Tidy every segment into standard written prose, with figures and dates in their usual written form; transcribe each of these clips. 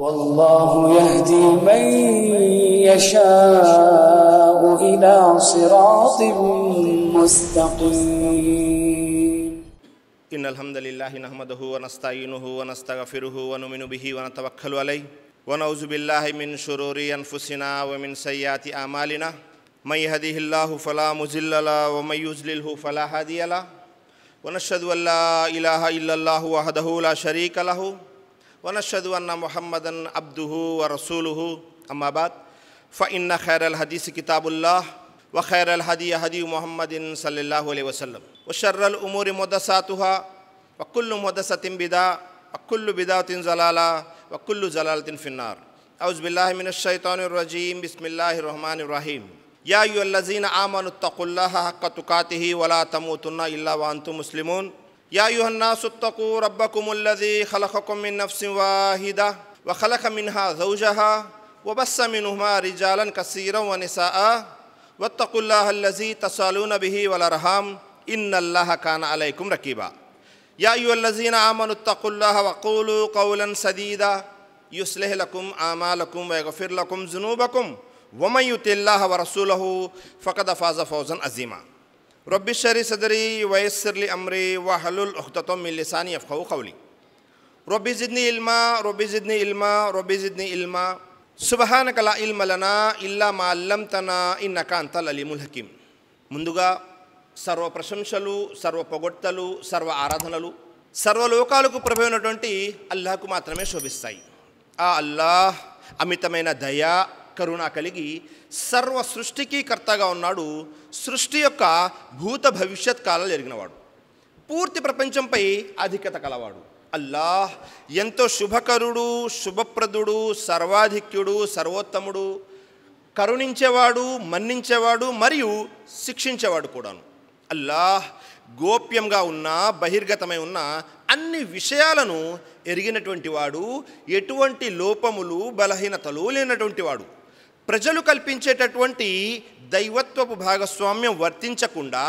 والله يهدي من يشاء إلى صراط مستقيم. إن الحمد لله نحمده ونستعينه ونستغفره ونؤمن به ونتوكل عليه ونعوذ بالله من شرور أنفسنا ومن سيئات أعمالنا من يهده الله فلا مضل له ومن يضلل فلا هادي له ونشهد أن لا إله إلا الله وحده لا شريك له ونشهد أن محمدا عبده ورسوله أما بعد فإن خير الحديث كتاب الله وخير الهدي هدي محمد صلى الله عليه وسلم وشر الأمور محدثاتها وكل محدثة بدعة وكل بدعة ضلالة وكل ضلالة في النار. أعوذ بالله من الشيطان الرجيم. بسم الله الرحمن الرحيم. يا أيها الذين آمنوا اتقوا الله حق تقاته ولا تموتن إلا وأنتم مسلمون. يا أيها الناس اتقوا ربكم الذي خلقكم من نفس واحدة وخلق منها زوجها وبث منهما رجالا كثيرا ونساء واتقوا الله الذي تسألون به والأرحام إن الله كان عليكم رقيبا. يا أيها الذين آمنوا اتقوا الله وقولوا قولا سديدا يصلح لكم أعمالكم ويغفر لكم ذنوبكم ومن يطع الله ورسوله فقد فاز فوزا عظيما. رب اشرح لي صدري ويسر لي أمري واحلل عقدة من لساني يفقهوا قولي. رب زدني علما رب زدني علما رب زدني علما సుబ్హానక లా ఇల్మ లనా ఇల్లా మా అల్లమ్తనా ఇన్నక అంతల్ అలీముల్ హకీం. ముందుగా సర్వ ప్రశంసలు, సర్వ పొగడ్తలు, సర్వ ఆరాధనలు సర్వలోకాలకు ప్రభువైనటువంటి అల్లాహకు మాత్రమే శోభిస్తాయి. ఆ అల్లాహ్ అమితమైన దయ కరుణ కలిగి సర్వ సృష్టికి కర్తగా ఉన్నాడు. సృష్టి యొక్క భూత భవిష్యత్ కాలాలు ఎరిగినవాడు, పూర్తి ప్రపంచంపై ఆధిక్యత కలవాడు. అల్లాహ్ ఎంతో శుభకరుడు, శుభప్రదుడు, సర్వాధిక్యుడు, సర్వోత్తముడు, కరుణించేవాడు, మన్నించేవాడు మరియు శిక్షించేవాడు కూడాను. అల్లాహ్ గోప్యంగా ఉన్న, బహిర్గతమై ఉన్న అన్ని విషయాలను ఎరిగినటువంటి వాడు, ఎటువంటి లోపములు బలహీనతలు లేనటువంటి వాడు. ప్రజలు కల్పించేటటువంటి దైవత్వపు భాగస్వామ్యం వర్తించకుండా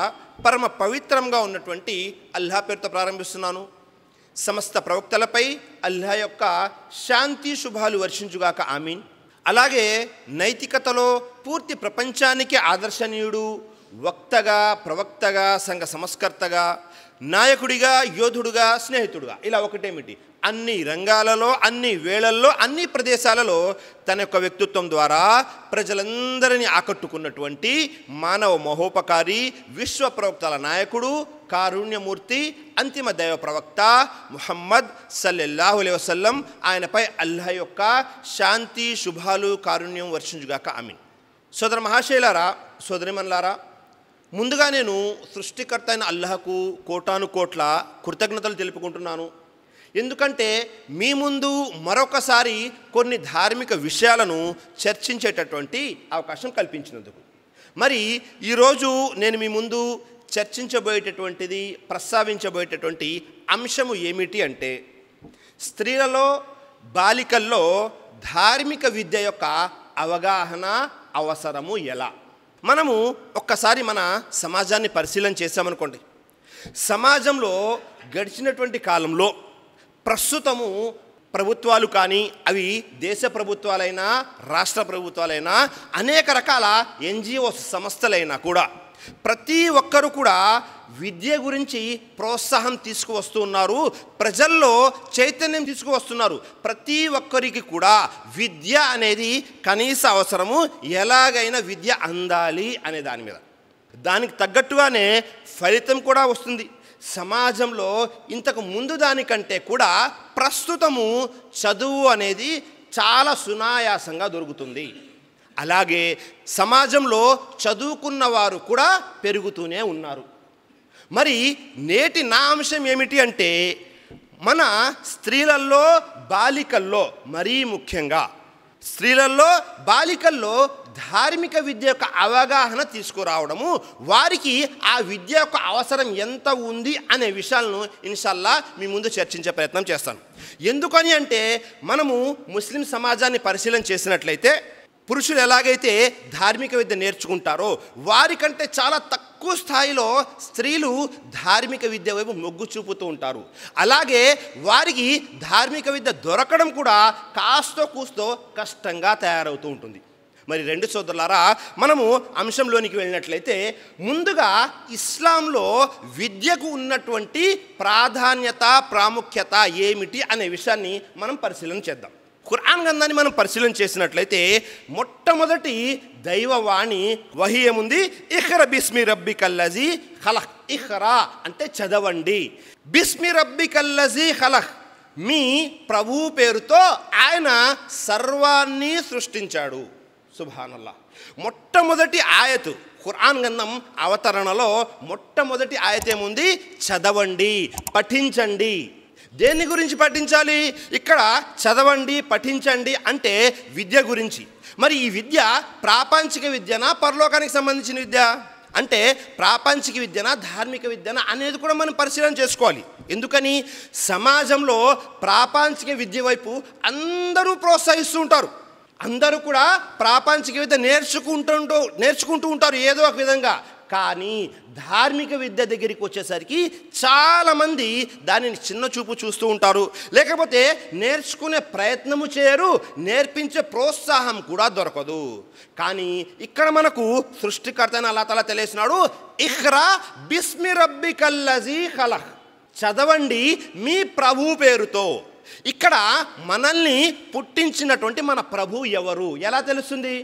పరమ పవిత్రంగా ఉన్నటువంటి అల్లాహ్ పేరుతో ప్రారంభిస్తున్నాను. సమస్త ప్రవక్తలపై అల్లాహ్ యొక్క శాంతి శుభాలు వర్షించుగాక ఆమీన్. అలాగే నైతికతలో పూర్తి ప్రపంచానికి ఆదర్శనీయుడు, వక్తగా, ప్రవక్తగా, సంఘ సంస్కర్తగా, నాయకుడిగా, యోధుడుగా, స్నేహితుడుగా, ఇలా ఒకటేమిటి అన్ని రంగాలలో, అన్ని వేళల్లో, అన్ని ప్రదేశాలలో తన యొక్క వ్యక్తిత్వం ద్వారా ప్రజలందరినీ ఆకట్టుకున్నటువంటి మానవ మహోపకారి, విశ్వ ప్రవక్తల నాయకుడు, కారుణ్యమూర్తి, అంతిమ దైవ ప్రవక్త ముహమ్మద్ సల్లల్లాహు అలైహి వసల్లం. ఆయనపై అల్లాహ్ యొక్క శాంతి శుభాలు, కారుణ్యం వర్షించుగాక ఆమీన్. సోదర మహాశైలారా, సోదరిమన్లారా, ముందుగా నేను సృష్టికర్త అయిన అల్లాహకు కోటాను కోట్ల కృతజ్ఞతలు తెలుపుకుంటున్నాను. ఎందుకంటే మీ ముందు మరొకసారి కొన్ని ధార్మిక విషయాలను చర్చించేటటువంటి అవకాశం కల్పించినందుకు. మరి ఈరోజు నేను మీ ముందు చర్చించబోయేటటువంటిది, ప్రస్తావించబోయేటటువంటి అంశము ఏమిటి అంటే, స్త్రీలలో, బాలికల్లో ధార్మిక విద్య యొక్క అవగాహన అవసరము ఎలా. మనము ఒక్కసారి మన సమాజాన్ని పరిశీలన చేశామనుకోండి, సమాజంలో గడిచినటువంటి కాలంలో ప్రస్తుతము ప్రభుత్వాలు కానీ, అవి దేశ ప్రభుత్వాలైనా, రాష్ట్ర ప్రభుత్వాలైనా, అనేక రకాల ఎన్జిఓ సంస్థలైనా కూడా ప్రతి ఒక్కరు కూడా విద్య గురించి ప్రోత్సాహం తీసుకువస్తూ ఉన్నారు, ప్రజల్లో చైతన్యం తీసుకువస్తున్నారు. ప్రతి ఒక్కరికి కూడా విద్య అనేది కనీస అవసరము, ఎలాగైనా విద్య అందాలి అనే దాని మీద. దానికి తగ్గట్టుగానే ఫలితం కూడా వస్తుంది. సమాజంలో ఇంతకు ముందు దానికంటే కూడా ప్రస్తుతము చదువు అనేది చాలా సునాయాసంగా దొరుకుతుంది. అలాగే సమాజంలో చదువుకున్న వారు కూడా పెరుగుతూనే ఉన్నారు. మరి నేటి నా అంశం ఏమిటి అంటే, మన స్త్రీలలో, బాలికల్లో, మరీ ముఖ్యంగా స్త్రీలలో, బాలికల్లో ధార్మిక విద్య యొక్క అవగాహన తీసుకురావడము, వారికి ఆ విద్య యొక్క అవసరం ఎంత ఉంది అనే విషయాలను ఇన్షాల్లా మీ ముందు చర్చించే ప్రయత్నం చేస్తాను. ఎందుకని అంటే, మనము ముస్లిం సమాజాన్ని పరిశీలన చేసినట్లయితే పురుషులు ఎలాగైతే ధార్మిక విద్య నేర్చుకుంటారో వారికంటే చాలా తక్కువ తక్కువ స్థాయిలో స్త్రీలు ధార్మిక విద్య వైపు మొగ్గు చూపుతూ ఉంటారు. అలాగే వారికి ధార్మిక విద్య దొరకడం కూడా కాస్తో కూస్తో కష్టంగా తయారవుతూ ఉంటుంది. మరి రెండు సోదరులారా, మనము అంశంలోనికి వెళ్ళినట్లయితే ముందుగా ఇస్లాంలో విద్యకు ఉన్నటువంటి ప్రాధాన్యత ప్రాముఖ్యత ఏమిటి అనే విషయాన్ని మనం పరిశీలన చేద్దాం. ఖురాన్ గ్రంథాన్ని మనం పరిశీలన చేసినట్లయితే మొట్టమొదటి దైవవాణి వహీ ఏముంది? ఇఖ్ర బిస్మి రబ్బికల్లజీ ఖలక్. ఇఖ్రా అంటే చదవండి, బిస్మి రబ్బికల్లజీ ఖలక్ మీ ప్రభు పేరుతో ఆయన సర్వాన్ని సృష్టించాడు. సుబ్హానల్లా. మొట్టమొదటి ఆయతు ఖురాన్ గ్రంథం అవతరణలో మొట్టమొదటి ఆయత ఏముంది? చదవండి, పఠించండి. దేని గురించి పఠించాలి? ఇక్కడ చదవండి, పఠించండి అంటే విద్య గురించి. మరి ఈ విద్య ప్రాపంచిక విద్యనా, పరలోకానికి సంబంధించిన విద్య? అంటే ప్రాపంచిక విద్యనా, ధార్మిక విద్యనా అనేది కూడా మనం పరిశీలన చేసుకోవాలి. ఎందుకని? సమాజంలో ప్రాపంచిక విద్య వైపు అందరూ ప్రోత్సహిస్తూ ఉంటారు. అందరూ కూడా ప్రాపంచిక విద్య నేర్చుకుంటూ ఉంటారు ఏదో ఒక విధంగా. కానీ ధార్మిక విద్య దగ్గరికి వచ్చేసరికి చాలామంది దానిని చిన్న చూపు చూస్తూ ఉంటారు, లేకపోతే నేర్చుకునే ప్రయత్నము చేయరు, నేర్పించే ప్రోత్సాహం కూడా దొరకదు. కానీ ఇక్కడ మనకు సృష్టికర్త అయిన అల్లాహ్ తఆలా తెలియజేస్తున్నాడు, ఇఖ్రా బిస్మి రబ్బికల్లజీ ఖలక్, చదవండి మీ ప్రభు పేరుతో. ఇక్కడ మనల్ని పుట్టించినటువంటి మన ప్రభు ఎవరు ఎలా తెలుస్తుంది?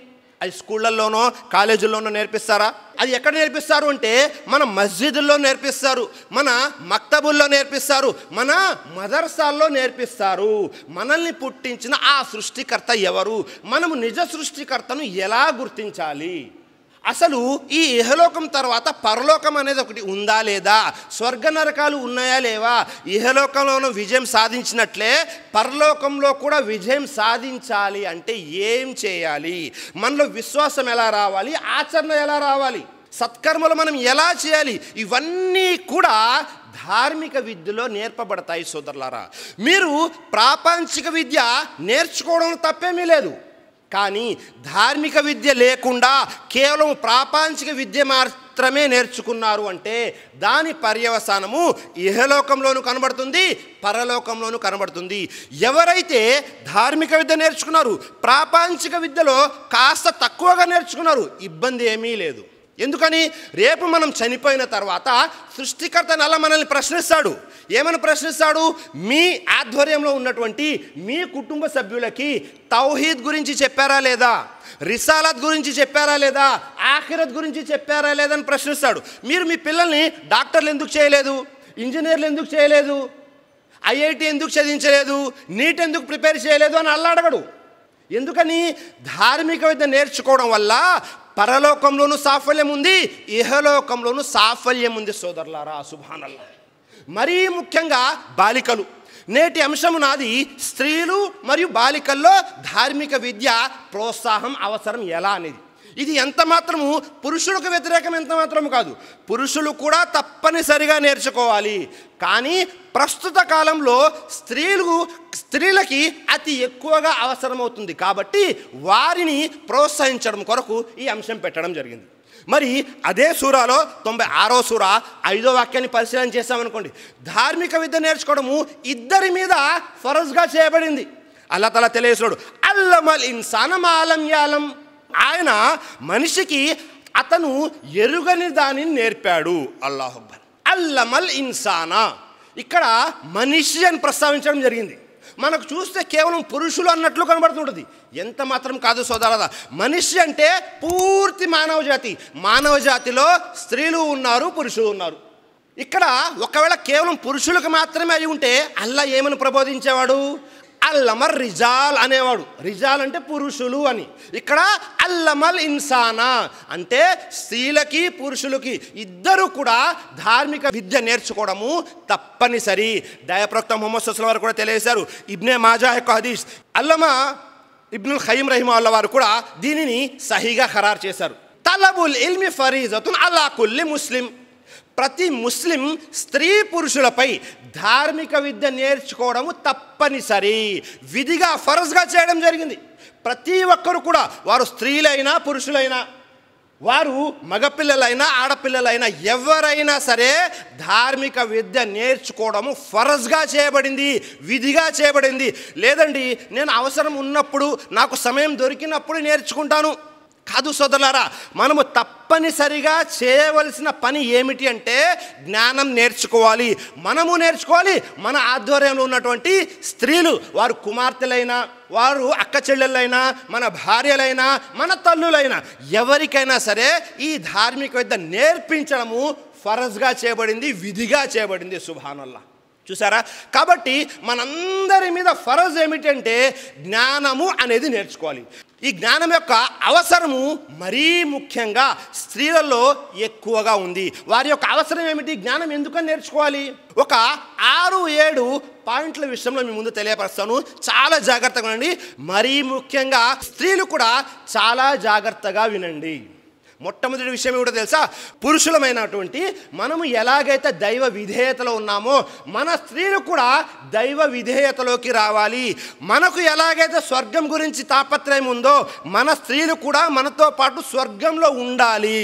అది స్కూళ్ళల్లోనో కాలేజీల్లోనో నేర్పిస్తారా? అది ఎక్కడ నేర్పిస్తారు అంటే మన మస్జిదుల్లో నేర్పిస్తారు, మన మక్తబుల్లో నేర్పిస్తారు, మన మదర్సాల్లో నేర్పిస్తారు. మనల్ని పుట్టించిన ఆ సృష్టికర్త ఎవరు? మనము నిజ సృష్టికర్తను ఎలా గుర్తించాలి? అసలు ఈ ఇహలోకం తర్వాత పరలోకం అనేది ఒకటి ఉందా లేదా? స్వర్గ నరకాలు ఉన్నాయా లేవా? ఇహలోకంలోనూ విజయం సాధించినట్లే పరలోకంలో కూడా విజయం సాధించాలి అంటే ఏం చేయాలి? మనలో విశ్వాసం ఎలా రావాలి? ఆచరణ ఎలా రావాలి? సత్కర్మలు మనం ఎలా చేయాలి? ఇవన్నీ కూడా ధార్మిక విద్యలో నేర్పబడతాయి. సోదరులారా, మీరు ప్రాపంచిక విద్య నేర్చుకోవడం తప్పేమీ లేదు. కానీ ధార్మిక విద్య లేకుండా కేవలం ప్రాపంచిక విద్య మాత్రమే నేర్చుకున్నారు అంటే దాని పర్యవసానము ఇహలోకంలోనూ కనబడుతుంది, పరలోకంలోనూ కనబడుతుంది. ఎవరైతే ధార్మిక విద్య నేర్చుకున్నారు, ప్రాపంచిక విద్యలో కాస్త తక్కువగా నేర్చుకున్నారు, ఇబ్బంది ఏమీ లేదు. ఎందుకని? రేపు మనం చనిపోయిన తర్వాత సృష్టికర్త అలా మనల్ని ప్రశ్నిస్తాడు. ఏమని ప్రశ్నిస్తాడు? మీ ఆధ్వర్యంలో ఉన్నటువంటి మీ కుటుంబ సభ్యులకి తౌహీద్ గురించి చెప్పారా లేదా? రిసాలత్ గురించి చెప్పారా లేదా? ఆఖిరత్ గురించి చెప్పారా లేదా అని ప్రశ్నిస్తాడు. మీరు మీ పిల్లల్ని డాక్టర్లు ఎందుకు చేయలేదు? ఇంజనీర్లు ఎందుకు చేయలేదు? ఐఐటి ఎందుకు చదివించలేదు? నీట్ ఎందుకు ప్రిపేర్ చేయలేదు అని అల్లాడగడు. ఎందుకని? ధార్మిక విద్య నేర్చుకోవడం వల్ల పరలోకంలోనూ సాఫల్యం ఉంది, ఇహలోకంలోనూ సాఫల్యం ఉంది. సోదరులారా, సుబ్హానల్లాహ్. మరీ ముఖ్యంగా బాలికలు. నేటి అంశము నాది స్త్రీలు మరియు బాలికల్లో ధార్మిక విద్య ప్రోత్సాహం అవసరం ఎలా అనేది. ఇది ఎంత మాత్రము పురుషులకు వ్యతిరేకం ఎంత మాత్రము కాదు. పురుషులు కూడా తప్పనిసరిగా నేర్చుకోవాలి. కానీ ప్రస్తుత కాలంలో స్త్రీలకి అతి ఎక్కువగా అవసరమవుతుంది. కాబట్టి వారిని ప్రోత్సహించడం కొరకు ఈ అంశం పెట్టడం జరిగింది. మరి అదే సూరాలో 96వ సూర 5వ వాక్యాన్ని పరిశీలన చేస్తామనుకోండి, ధార్మిక విద్య నేర్చుకోవడము ఇద్దరి మీద ఫరజ్గా చేయబడింది. అల్లాహ్ తఆలా తెలియజేస్తున్నాడు, అల్లమల్ ఇన్సాన మా లం యఅలం. ఆయన మనిషికి అతను ఎరుగని దానిని నేర్పాడు. అల్లాహు అక్బర్. అల్లమల్ ఇన్సానా, ఇక్కడ మనిషి అని ప్రస్తావించడం జరిగింది. మనకు చూస్తే కేవలం పురుషులు అన్నట్లు కనబడుతుంటుంది, ఎంత మాత్రం కాదు సోదరులారా. మనిషి అంటే పూర్తి మానవ జాతి. మానవ జాతిలో స్త్రీలు ఉన్నారు, పురుషులు ఉన్నారు. ఇక్కడ ఒకవేళ కేవలం పురుషులకు మాత్రమే అయి ఉంటే అల్లాహ్ ఏమని ప్రబోధించేవాడు? అల్లమర్ రిజాల్ అనేవాడు. రిజాల్ అంటే పురుషులు అని. ఇక్కడ అల్లమల్ ఇన్సానా అంటే స్త్రీలకి పురుషులకి ఇద్దరు కూడా ధార్మిక విద్య నేర్చుకోవడము తప్పనిసరి. దయాప్రవక్త ముహమ్మద్ సల్లల్లాహు అలైహి వసల్లం కూడా తెలియజేశారు. ఇబ్నే మాజా యొక్క హదీస్, అల్లమా ఇబ్నుల్ ఖయ్యిమ్ రహిమహుల్లాహ్ వారు కూడా దీనిని సహీగా ఖరారు చేశారు. తలబుల్ ఇల్మి ఫరీజతున్ అలా కుల్లి ముస్లిం. ప్రతి ముస్లిం స్త్రీ పురుషులపై ధార్మిక విద్య నేర్చుకోవడము తప్పనిసరి, విధిగా ఫరజ్గా చేయడం జరిగింది. ప్రతి ఒక్కరు కూడా, వారు స్త్రీలైనా పురుషులైనా, వారు మగపిల్లలైనా ఆడపిల్లలైనా ఎవరైనా సరే ధార్మిక విద్య నేర్చుకోవడము ఫరజ్గా చేయబడింది, విధిగా చేయబడింది. లేదండి నేను అవసరం ఉన్నప్పుడు నాకు సమయం దొరికినప్పుడు నేర్చుకుంటాను కాదు సోదరులారా. మనము తప్పనిసరిగా చేయవలసిన పని ఏమిటి అంటే జ్ఞానం నేర్చుకోవాలి. మనము నేర్చుకోవాలి, మన ఆధ్వర్యంలో ఉన్నటువంటి స్త్రీలు, వారు కుమార్తెలైనా, వారు అక్క చెల్లెళ్ళైనా, మన భార్యలైనా, మన తల్లులైనా, ఎవరికైనా సరే ఈ ధార్మిక విద్య నేర్పించడము ఫరజ్గా చేయబడింది, విధిగా చేయబడింది. సుబ్హానల్లాహ్. చూసారా? కాబట్టి మనందరి మీద ఫరజ్ ఏమిటంటే జ్ఞానము అనేది నేర్చుకోవాలి. ఈ జ్ఞానం యొక్క అవసరము మరీ ముఖ్యంగా స్త్రీలలో ఎక్కువగా ఉంది. వారి యొక్క అవసరం ఏమిటి? జ్ఞానం ఎందుకని నేర్చుకోవాలి? ఒక 6-7 పాయింట్ల విషయంలో మీ ముందు తెలియపరుస్తాను. చాలా జాగ్రత్తగా వినండి. మరీ ముఖ్యంగా స్త్రీలు కూడా చాలా జాగ్రత్తగా వినండి. మొట్టమొదటి విషయం ఏమిటో తెలుసా? పురుషులమైనటువంటి మనము ఎలాగైతే దైవ విధేయతలో ఉన్నామో మన స్త్రీలు కూడా దైవ విధేయతలోకి రావాలి. మనకు ఎలాగైతే స్వర్గం గురించి తాపత్రయం ఉందో మన స్త్రీలు కూడా మనతో పాటు స్వర్గంలో ఉండాలి.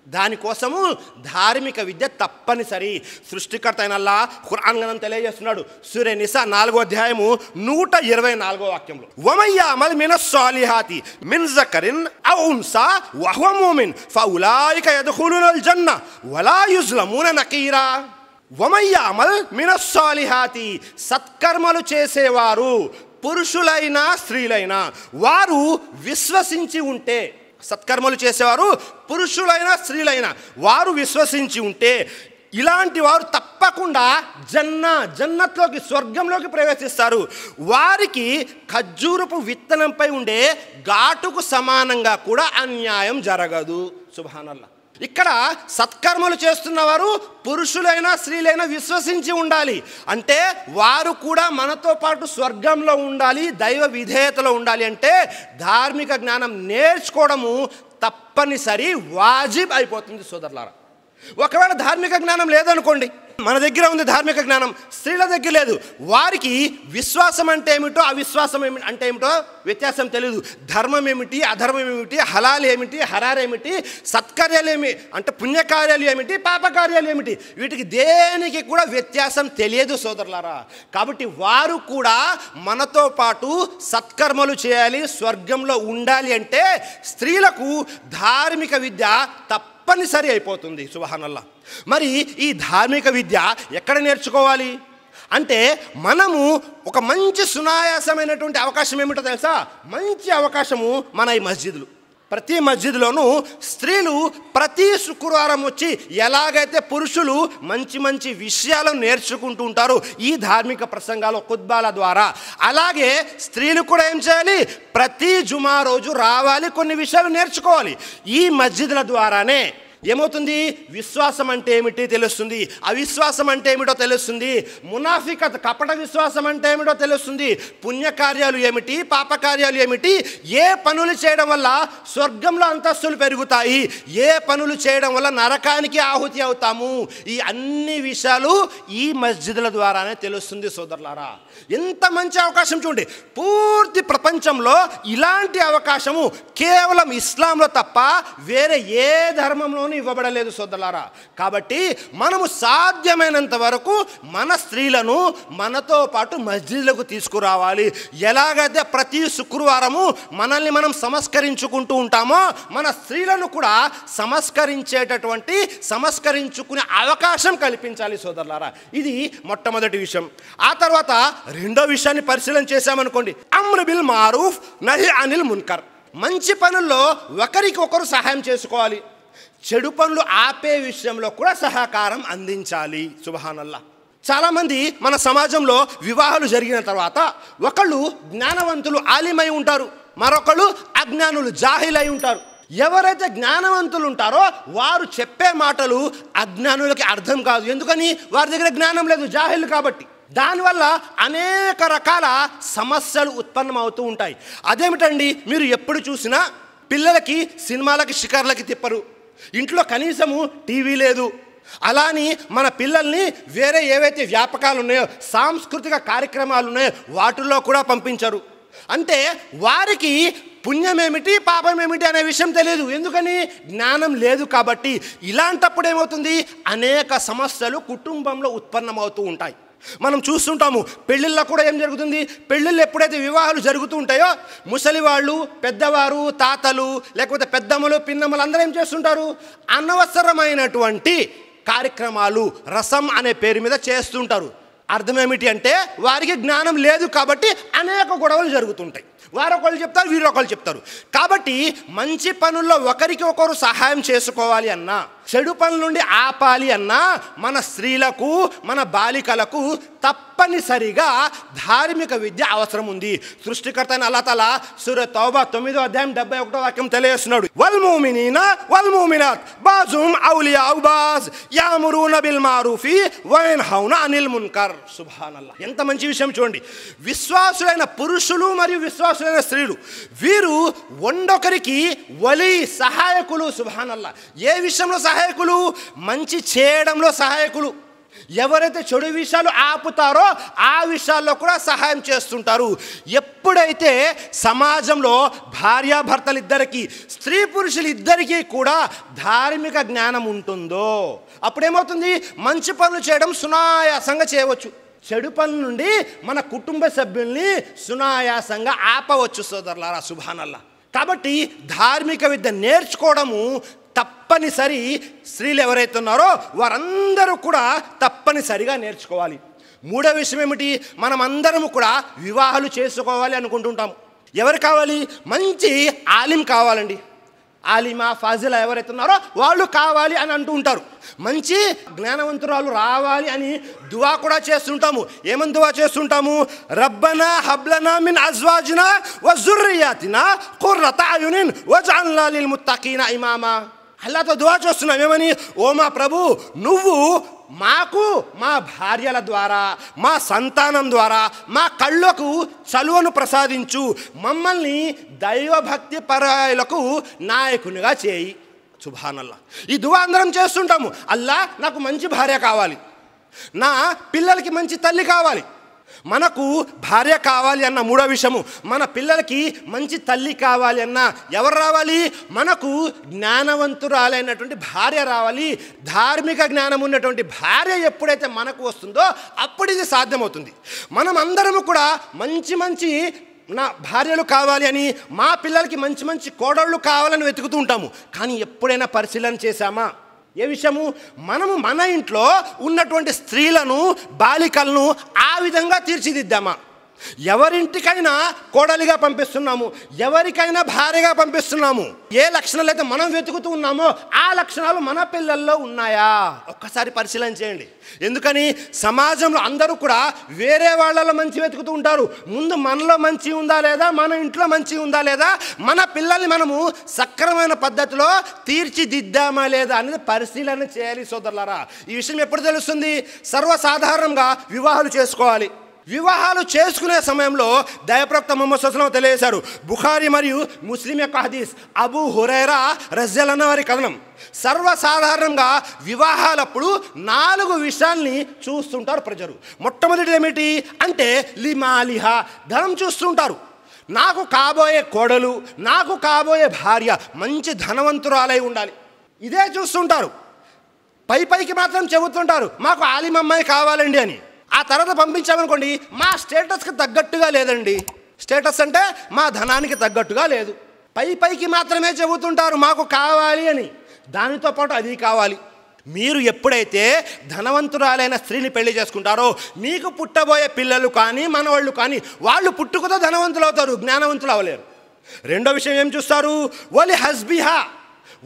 దానికోసము ధార్మిక విద్య తప్పనిసరి. సృష్టికర్త అయిన అల్లాహ్ ఖురాన్ గ్రంథం తెలియజేస్తున్నాడు. సూరా నిసా 4వ అధ్యాయము 124వ వాక్యంలో, వమయ్యామల్ మినస్ సాలిహాతి మిన్ జకరిన్ ఔ ఉన్సా వహువ ముమిన్ ఫౌలాయిక యద్ఖులునల్ జన్న వలా యుజ్లమూన నకీరా. వమయ్యామల్ మినస్ సాలిహాతి, సత్కర్మలు చేసేవారు పురుషులైనా స్త్రీలైనా వారు విశ్వసించి ఉంటే, సత్కర్మలు చేసేవారు పురుషులైనా స్త్రీలైనా వారు విశ్వసించి ఉంటే ఇలాంటి వారు తప్పకుండా జన్నత్లోకి, స్వర్గంలోకి ప్రవేశిస్తారు. వారికి ఖర్జూరపు విత్తనంపై ఉండే ఘాటుకు సమానంగా కూడా అన్యాయం జరగదు. సుబ్హానల్లాహ్. ఇక్కడ సత్కర్మలు చేస్తున్నవారు పురుషులైనా స్త్రీలైనా విశ్వసించి ఉండాలి. అంటే వారు కూడా మనతో పాటు స్వర్గంలో ఉండాలి, దైవ విధేయతలో ఉండాలి. అంటే ధార్మిక జ్ఞానం నేర్చుకోవడము తప్పనిసరి, వాజిబ్ అయిపోతుంది సోదరులారా. ఒకవేళ ధార్మిక జ్ఞానం లేదనుకోండి, మన దగ్గర ఉంది ధార్మిక జ్ఞానం, స్త్రీల దగ్గర లేదు, వారికి విశ్వాసం అంటే ఏమిటో అవిశ్వాసం అంటే ఏమిటో వ్యత్యాసం తెలియదు. ధర్మం ఏమిటి, అధర్మం ఏమిటి, హలాల్ ఏమిటి, హరార్ ఏమిటి, సత్కార్యాలు ఏమి అంటే పుణ్యకార్యాలు ఏమిటి, పాపకార్యాలు ఏమిటి, వీటికి దేనికి కూడా వ్యత్యాసం తెలియదు సోదరులారా. కాబట్టి వారు కూడా మనతో పాటు సత్కర్మలు చేయాలి, స్వర్గంలో ఉండాలి. అంటే స్త్రీలకు ధార్మిక విద్య తప్పనిసరి అయిపోతుంది. సుబ్హానల్లాహ్. మరి ఈ ధార్మిక విద్య ఎక్కడ నేర్చుకోవాలి అంటే మనము ఒక మంచి సునాయాసమైనటువంటి అవకాశం ఏమిటో తెలుసా? మంచి అవకాశము మన ఈ మస్జిద్లు. ప్రతి మస్జిద్లోనూ స్త్రీలు ప్రతి శుక్రవారం వచ్చి ఎలాగైతే పురుషులు మంచి మంచి విషయాలను నేర్చుకుంటూ ఉంటారు ఈ ధార్మిక ప్రసంగాలు, ఖుత్బాల ద్వారా, అలాగే స్త్రీలు కూడా ఏం చేయాలి? ప్రతి జుమా రోజు రావాలి, కొన్ని విషయాలు నేర్చుకోవాలి. ఈ మస్జిద్ల ద్వారానే ఏమవుతుంది? విశ్వాసం అంటే ఏమిటి తెలుస్తుంది, అవిశ్వాసం అంటే ఏమిటో తెలుస్తుంది, మునాఫికత్ కపట విశ్వాసం అంటే ఏమిటో తెలుస్తుంది, పుణ్యకార్యాలు ఏమిటి, పాపకార్యాలు ఏమిటి, ఏ పనులు చేయడం వల్ల స్వర్గంలో అంతస్తులు పెరుగుతాయి, ఏ పనులు చేయడం వల్ల నరకానికి ఆహుతి అవుతాము, ఈ అన్ని విషయాలు ఈ మస్జిద్ల ద్వారానే తెలుస్తుంది సోదరులారా. ఎంత మంచి అవకాశం చూడండి. పూర్తి ప్రపంచంలో ఇలాంటి అవకాశము కేవలం ఇస్లాంలో తప్ప వేరే ఏ ధర్మంలోనూ ఇవ్వబడలేదు సోదరులారా. కాబట్టి మనము సాధ్యమైనంత వరకు మన స్త్రీలను మనతో పాటు మస్జిద్లకు తీసుకురావాలి. ఎలాగైతే ప్రతి శుక్రవారము మనల్ని మనం సంస్కరించుకుంటూ ఉంటామో మన స్త్రీలను కూడా సంస్కరించుకునే అవకాశం కల్పించాలి సోదరులారా. ఇది మొట్టమొదటి విషయం. ఆ తర్వాత రెండో విషయాన్ని పరిశీలన చేశామనుకోండి, అమ్ర్ బిల్ మారూఫ్ నహీ అనిల్ మున్కర్. మంచి పనుల్లో ఒకరికి ఒకరు సహాయం చేసుకోవాలి, చెడు పనులు ఆపే విషయంలో కూడా సహకారం అందించాలి. సుబ్హానల్లాహ్. చాలామంది మన సమాజంలో వివాహాలు జరిగిన తర్వాత ఒకళ్ళు జ్ఞానవంతులు ఆలిమై ఉంటారు, మరొకళ్ళు అజ్ఞానులు జాహిలై ఉంటారు. ఎవరైతే జ్ఞానవంతులు ఉంటారో వారు చెప్పే మాటలు అజ్ఞానులకి అర్థం కాదు. ఎందుకని? వారి దగ్గర జ్ఞానం లేదు, జాహిలు కాబట్టి. దానివల్ల అనేక రకాల సమస్యలు ఉత్పన్నమవుతూ ఉంటాయి. అదేమిటండి? మీరు ఎప్పుడు చూసినా పిల్లలకి సినిమాలకి షికార్లకి తిప్పరు, ఇంట్లో కనీసము టీవీ లేదు. అలాని మన పిల్లల్ని వేరే ఏవైతే వ్యాపకాలు ఉన్నాయో, సాంస్కృతిక కార్యక్రమాలు ఉన్నాయో వాటిల్లో కూడా పంపించరు. అంటే వారికి పుణ్యమేమిటి పాపమేమిటి అనే విషయం తెలియదు. ఎందుకని? జ్ఞానం లేదు కాబట్టి. ఇలాంటప్పుడు ఏమవుతుంది? అనేక సమస్యలు కుటుంబంలో ఉత్పన్నమవుతూ ఉంటాయి. మనం చూస్తుంటాము పెళ్ళిళ్ళలో కూడా ఏం జరుగుతుంది? పెళ్ళిళ్ళు ఎప్పుడైతే వివాహాలు జరుగుతూ ఉంటాయో ముసలి వాళ్ళు, పెద్దవారు, తాతలు, లేకపోతే పెద్దమ్మలు, పిన్నమ్మలు అందరూ ఏం చేస్తుంటారు? అనవసరమైనటువంటి కార్యక్రమాలు రసం అనే పేరు మీద చేస్తుంటారు. అర్థం ఏమిటి అంటే వారికి జ్ఞానం లేదు కాబట్టి అనేక గొడవలు జరుగుతుంటాయి. వారొకళ్ళు చెప్తారు, వీరొకళ్ళు చెప్తారు. కాబట్టి మంచి పనుల్లో ఒకరికి ఒకరు సహాయం చేసుకోవాలి అన్నా, చెడు పనుల నుండి ఆపాలి అన్నా మన స్త్రీలకు, మన బాలికలకు తప్పనిసరిగా ధార్మిక విద్య అవసరం ఉంది. సృష్టికర్త అయిన అల్లాహ్ తఆలా సూరా తౌబా 9వ అధ్యాయం 71వ వాక్యం తెలియజేస్తున్నాడు. వల్ ముమినీన వల్ ముమినాత్ బాజుహుమ్ ఔలియాఉ బాజ్ యఅమురూన బిల్ మారూఫి వ యన్హౌన అనిల్ మున్కర్. సుబ్హానల్లాహ్, ఎంత మంచి విషయం చూడండి. విశ్వాసులైన పురుషులు మరియు విశ్వాసులైన స్త్రీలు వీరు ఒండొకరికి వలి, సహాయకులు. సుబ్హానల్లాహ్, ఏ విషయంలో సహాయకులు? మంచి చేయడంలో సహాయకులు. ఎవరైతే చెడు విషయాలు ఆపుతారో ఆ విషయాల్లో కూడా సహాయం చేస్తుంటారు. ఎప్పుడైతే సమాజంలో భార్యాభర్తలిద్దరికీ, స్త్రీ పురుషులిద్దరికీ కూడా ధార్మిక జ్ఞానం ఉంటుందో అప్పుడేమవుతుంది? మంచి పనులు చేయడం సునాయాసంగా చేయవచ్చు. చెడు పనుల నుండి మన కుటుంబ సభ్యుల్ని సునాయాసంగా ఆపవచ్చు సోదరులారా. సుబ్హానల్లాహ్. కాబట్టి ధార్మిక విద్య నేర్చుకోవడము తప్పనిసరి. స్త్రీలు ఎవరైతే ఉన్నారో వారందరూ కూడా తప్పనిసరిగా నేర్చుకోవాలి. మూడో విషయం ఏమిటి? మనం అందరము కూడా వివాహాలు చేసుకోవాలి అనుకుంటుంటాము. ఎవరు కావాలి? మంచి ఆలిం కావాలండి. ఆలిమా, ఫాజిలా ఎవరైతే ఉన్నారో వాళ్ళు కావాలి అని అంటూ ఉంటారు. మంచి జ్ఞానవంతురాలు రావాలి అని దువా కూడా చేస్తుంటాము. ఏమని దువా చేస్తుంటాము? రబ్బనా హబ్లనా మిన్ అజ్వాజినా వ జుర్రియాతినా ఖుర్రత అయునిన్ వజఅల్నా లిల్ ముత్తఖీన ఇమామా. అల్లాహ్తో దువా చేస్తున్నాం. ఏమని? ఓ మా ప్రభు, నువ్వు మాకు మా భార్యల ద్వారా, మా సంతానం ద్వారా మా కళ్ళకు చలువను ప్రసాదించు, మమ్మల్ని దైవభక్తి పరాయలకు నాయకునిగా చేయి. సుబ్హానల్లాహ్. ఈ దువా అందరం చేస్తుంటాము. అల్లా నాకు మంచి భార్య కావాలి, నా పిల్లలకి మంచి తల్లి కావాలి. మనకు భార్య కావాలి అన్న మూడో విషయము, మన పిల్లలకి మంచి తల్లి కావాలి అన్న ఎవరు రావాలి? మనకు జ్ఞానవంతురాలైనటువంటి భార్య రావాలి. ధార్మిక జ్ఞానం ఉన్నటువంటి భార్య ఎప్పుడైతే మనకు వస్తుందో అప్పుడు ఇది సాధ్యమవుతుంది. మనం అందరము కూడా మంచి మంచి నా భార్యలు కావాలి అని, మా పిల్లలకి మంచి మంచి కోడళ్ళు కావాలని వెతుకుతూ ఉంటాము. కానీ ఎప్పుడైనా పరిశీలన చేశామా? ఏ విషయము? మనము మన ఇంట్లో ఉన్నటువంటి స్త్రీలను, బాలికలను ఆ విధంగా తీర్చిదిద్దామా? ఎవరింటికైనా కోడలిగా పంపిస్తున్నాము, ఎవరికైనా భార్యగా పంపిస్తున్నాము. ఏ లక్షణాలు అయితే మనం వెతుకుతూ ఉన్నామో ఆ లక్షణాలు మన పిల్లల్లో ఉన్నాయా? ఒక్కసారి పరిశీలన చేయండి. ఎందుకని? సమాజంలో అందరూ కూడా వేరే వాళ్ళలో మంచి వెతుకుతూ ఉంటారు. ముందు మనలో మంచి ఉందా లేదా, మన ఇంట్లో మంచి ఉందా లేదా, మన పిల్లల్ని మనము సక్రమైన పద్ధతిలో తీర్చిదిద్దామా లేదా అనేది పరిశీలన చేయాలి సోదరులారా. ఈ విషయం ఎప్పుడు తెలుస్తుంది? సర్వసాధారణంగా వివాహాలు చేసుకోవాలి. వివాహాలు చేసుకునే సమయంలో దైవప్రవక్త ముహమ్మద్ సల్లల్లాహు అలైహి వసల్లం తెలియజేశారు. బుఖారీ మరియు ముస్లిం యొక్క హదీస్, అబూ హురైరా రజియల్లాహు అన్హు వారి కథనం. సర్వసాధారణంగా వివాహాలప్పుడు 4 విషయాల్ని చూస్తుంటారు ప్రజలు. మొట్టమొదటిది ఏమిటి అంటే లిమాలిహా, ధనం చూస్తుంటారు. నాకు కాబోయే కోడలు, నాకు కాబోయే భార్య మంచి ధనవంతురాలై ఉండాలి, ఇదే చూస్తుంటారు. పైకి మాత్రం చెబుతుంటారు మాకు ఆలిం అమ్మాయి కావాలండి అని. ఆ తర్వాత పంపించామనుకోండి, మా స్టేటస్కి తగ్గట్టుగా లేదండి. స్టేటస్ అంటే మా ధనానికి తగ్గట్టుగా లేదు. పైకి మాత్రమే చెబుతుంటారు మాకు కావాలి అని, దానితో పాటు అది కావాలి. మీరు ఎప్పుడైతే ధనవంతురాలైన స్త్రీని పెళ్లి చేసుకుంటారో మీకు పుట్టబోయే పిల్లలు కానీ మనవాళ్ళు కానీ వాళ్ళు పుట్టుకతో ధనవంతులు అవుతారు, జ్ఞానవంతులు అవ్వలేరు. రెండో విషయం ఏం చూస్తారు? వలి హస్బిహా,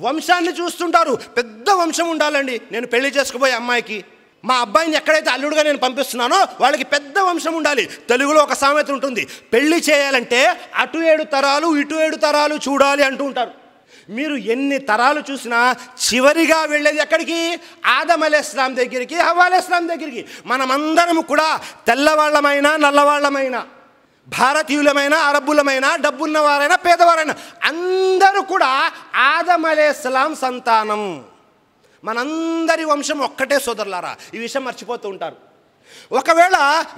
వంశాన్ని చూస్తుంటారు. పెద్ద వంశం ఉండాలండి నేను పెళ్లి చేసుకుపోయే అమ్మాయికి. మా అబ్బాయిని ఎక్కడైతే అల్లుడుగా నేను పంపిస్తున్నానో వాళ్ళకి పెద్ద వంశం ఉండాలి. తెలుగులో ఒక సామెత ఉంటుంది, పెళ్లి చేయాలంటే అటు 7 తరాలు ఇటు 7 తరాలు చూడాలి అంటూ ఉంటారు. మీరు ఎన్ని తరాలు చూసినా చివరిగా వెళ్ళేది ఎక్కడికి? ఆదం అలైహిస్సలాం దగ్గరికి, హవ్వ అలైహిస్సలాం దగ్గరికి. మనమందరం కూడా తెల్లవాళ్ళమైనా నల్లవాళ్ళమైనా, భారతీయులమైనా అరబ్బులమైనా, డబ్బున్న వారైనా పేదవారైనా అందరూ కూడా ఆదం అలైహిస్సలాం సంతానం. మనందరి వంశం ఒక్కటే సోదరులారా. ఈ విషయం మర్చిపోతూ ఉంటారు. ఒకవేళ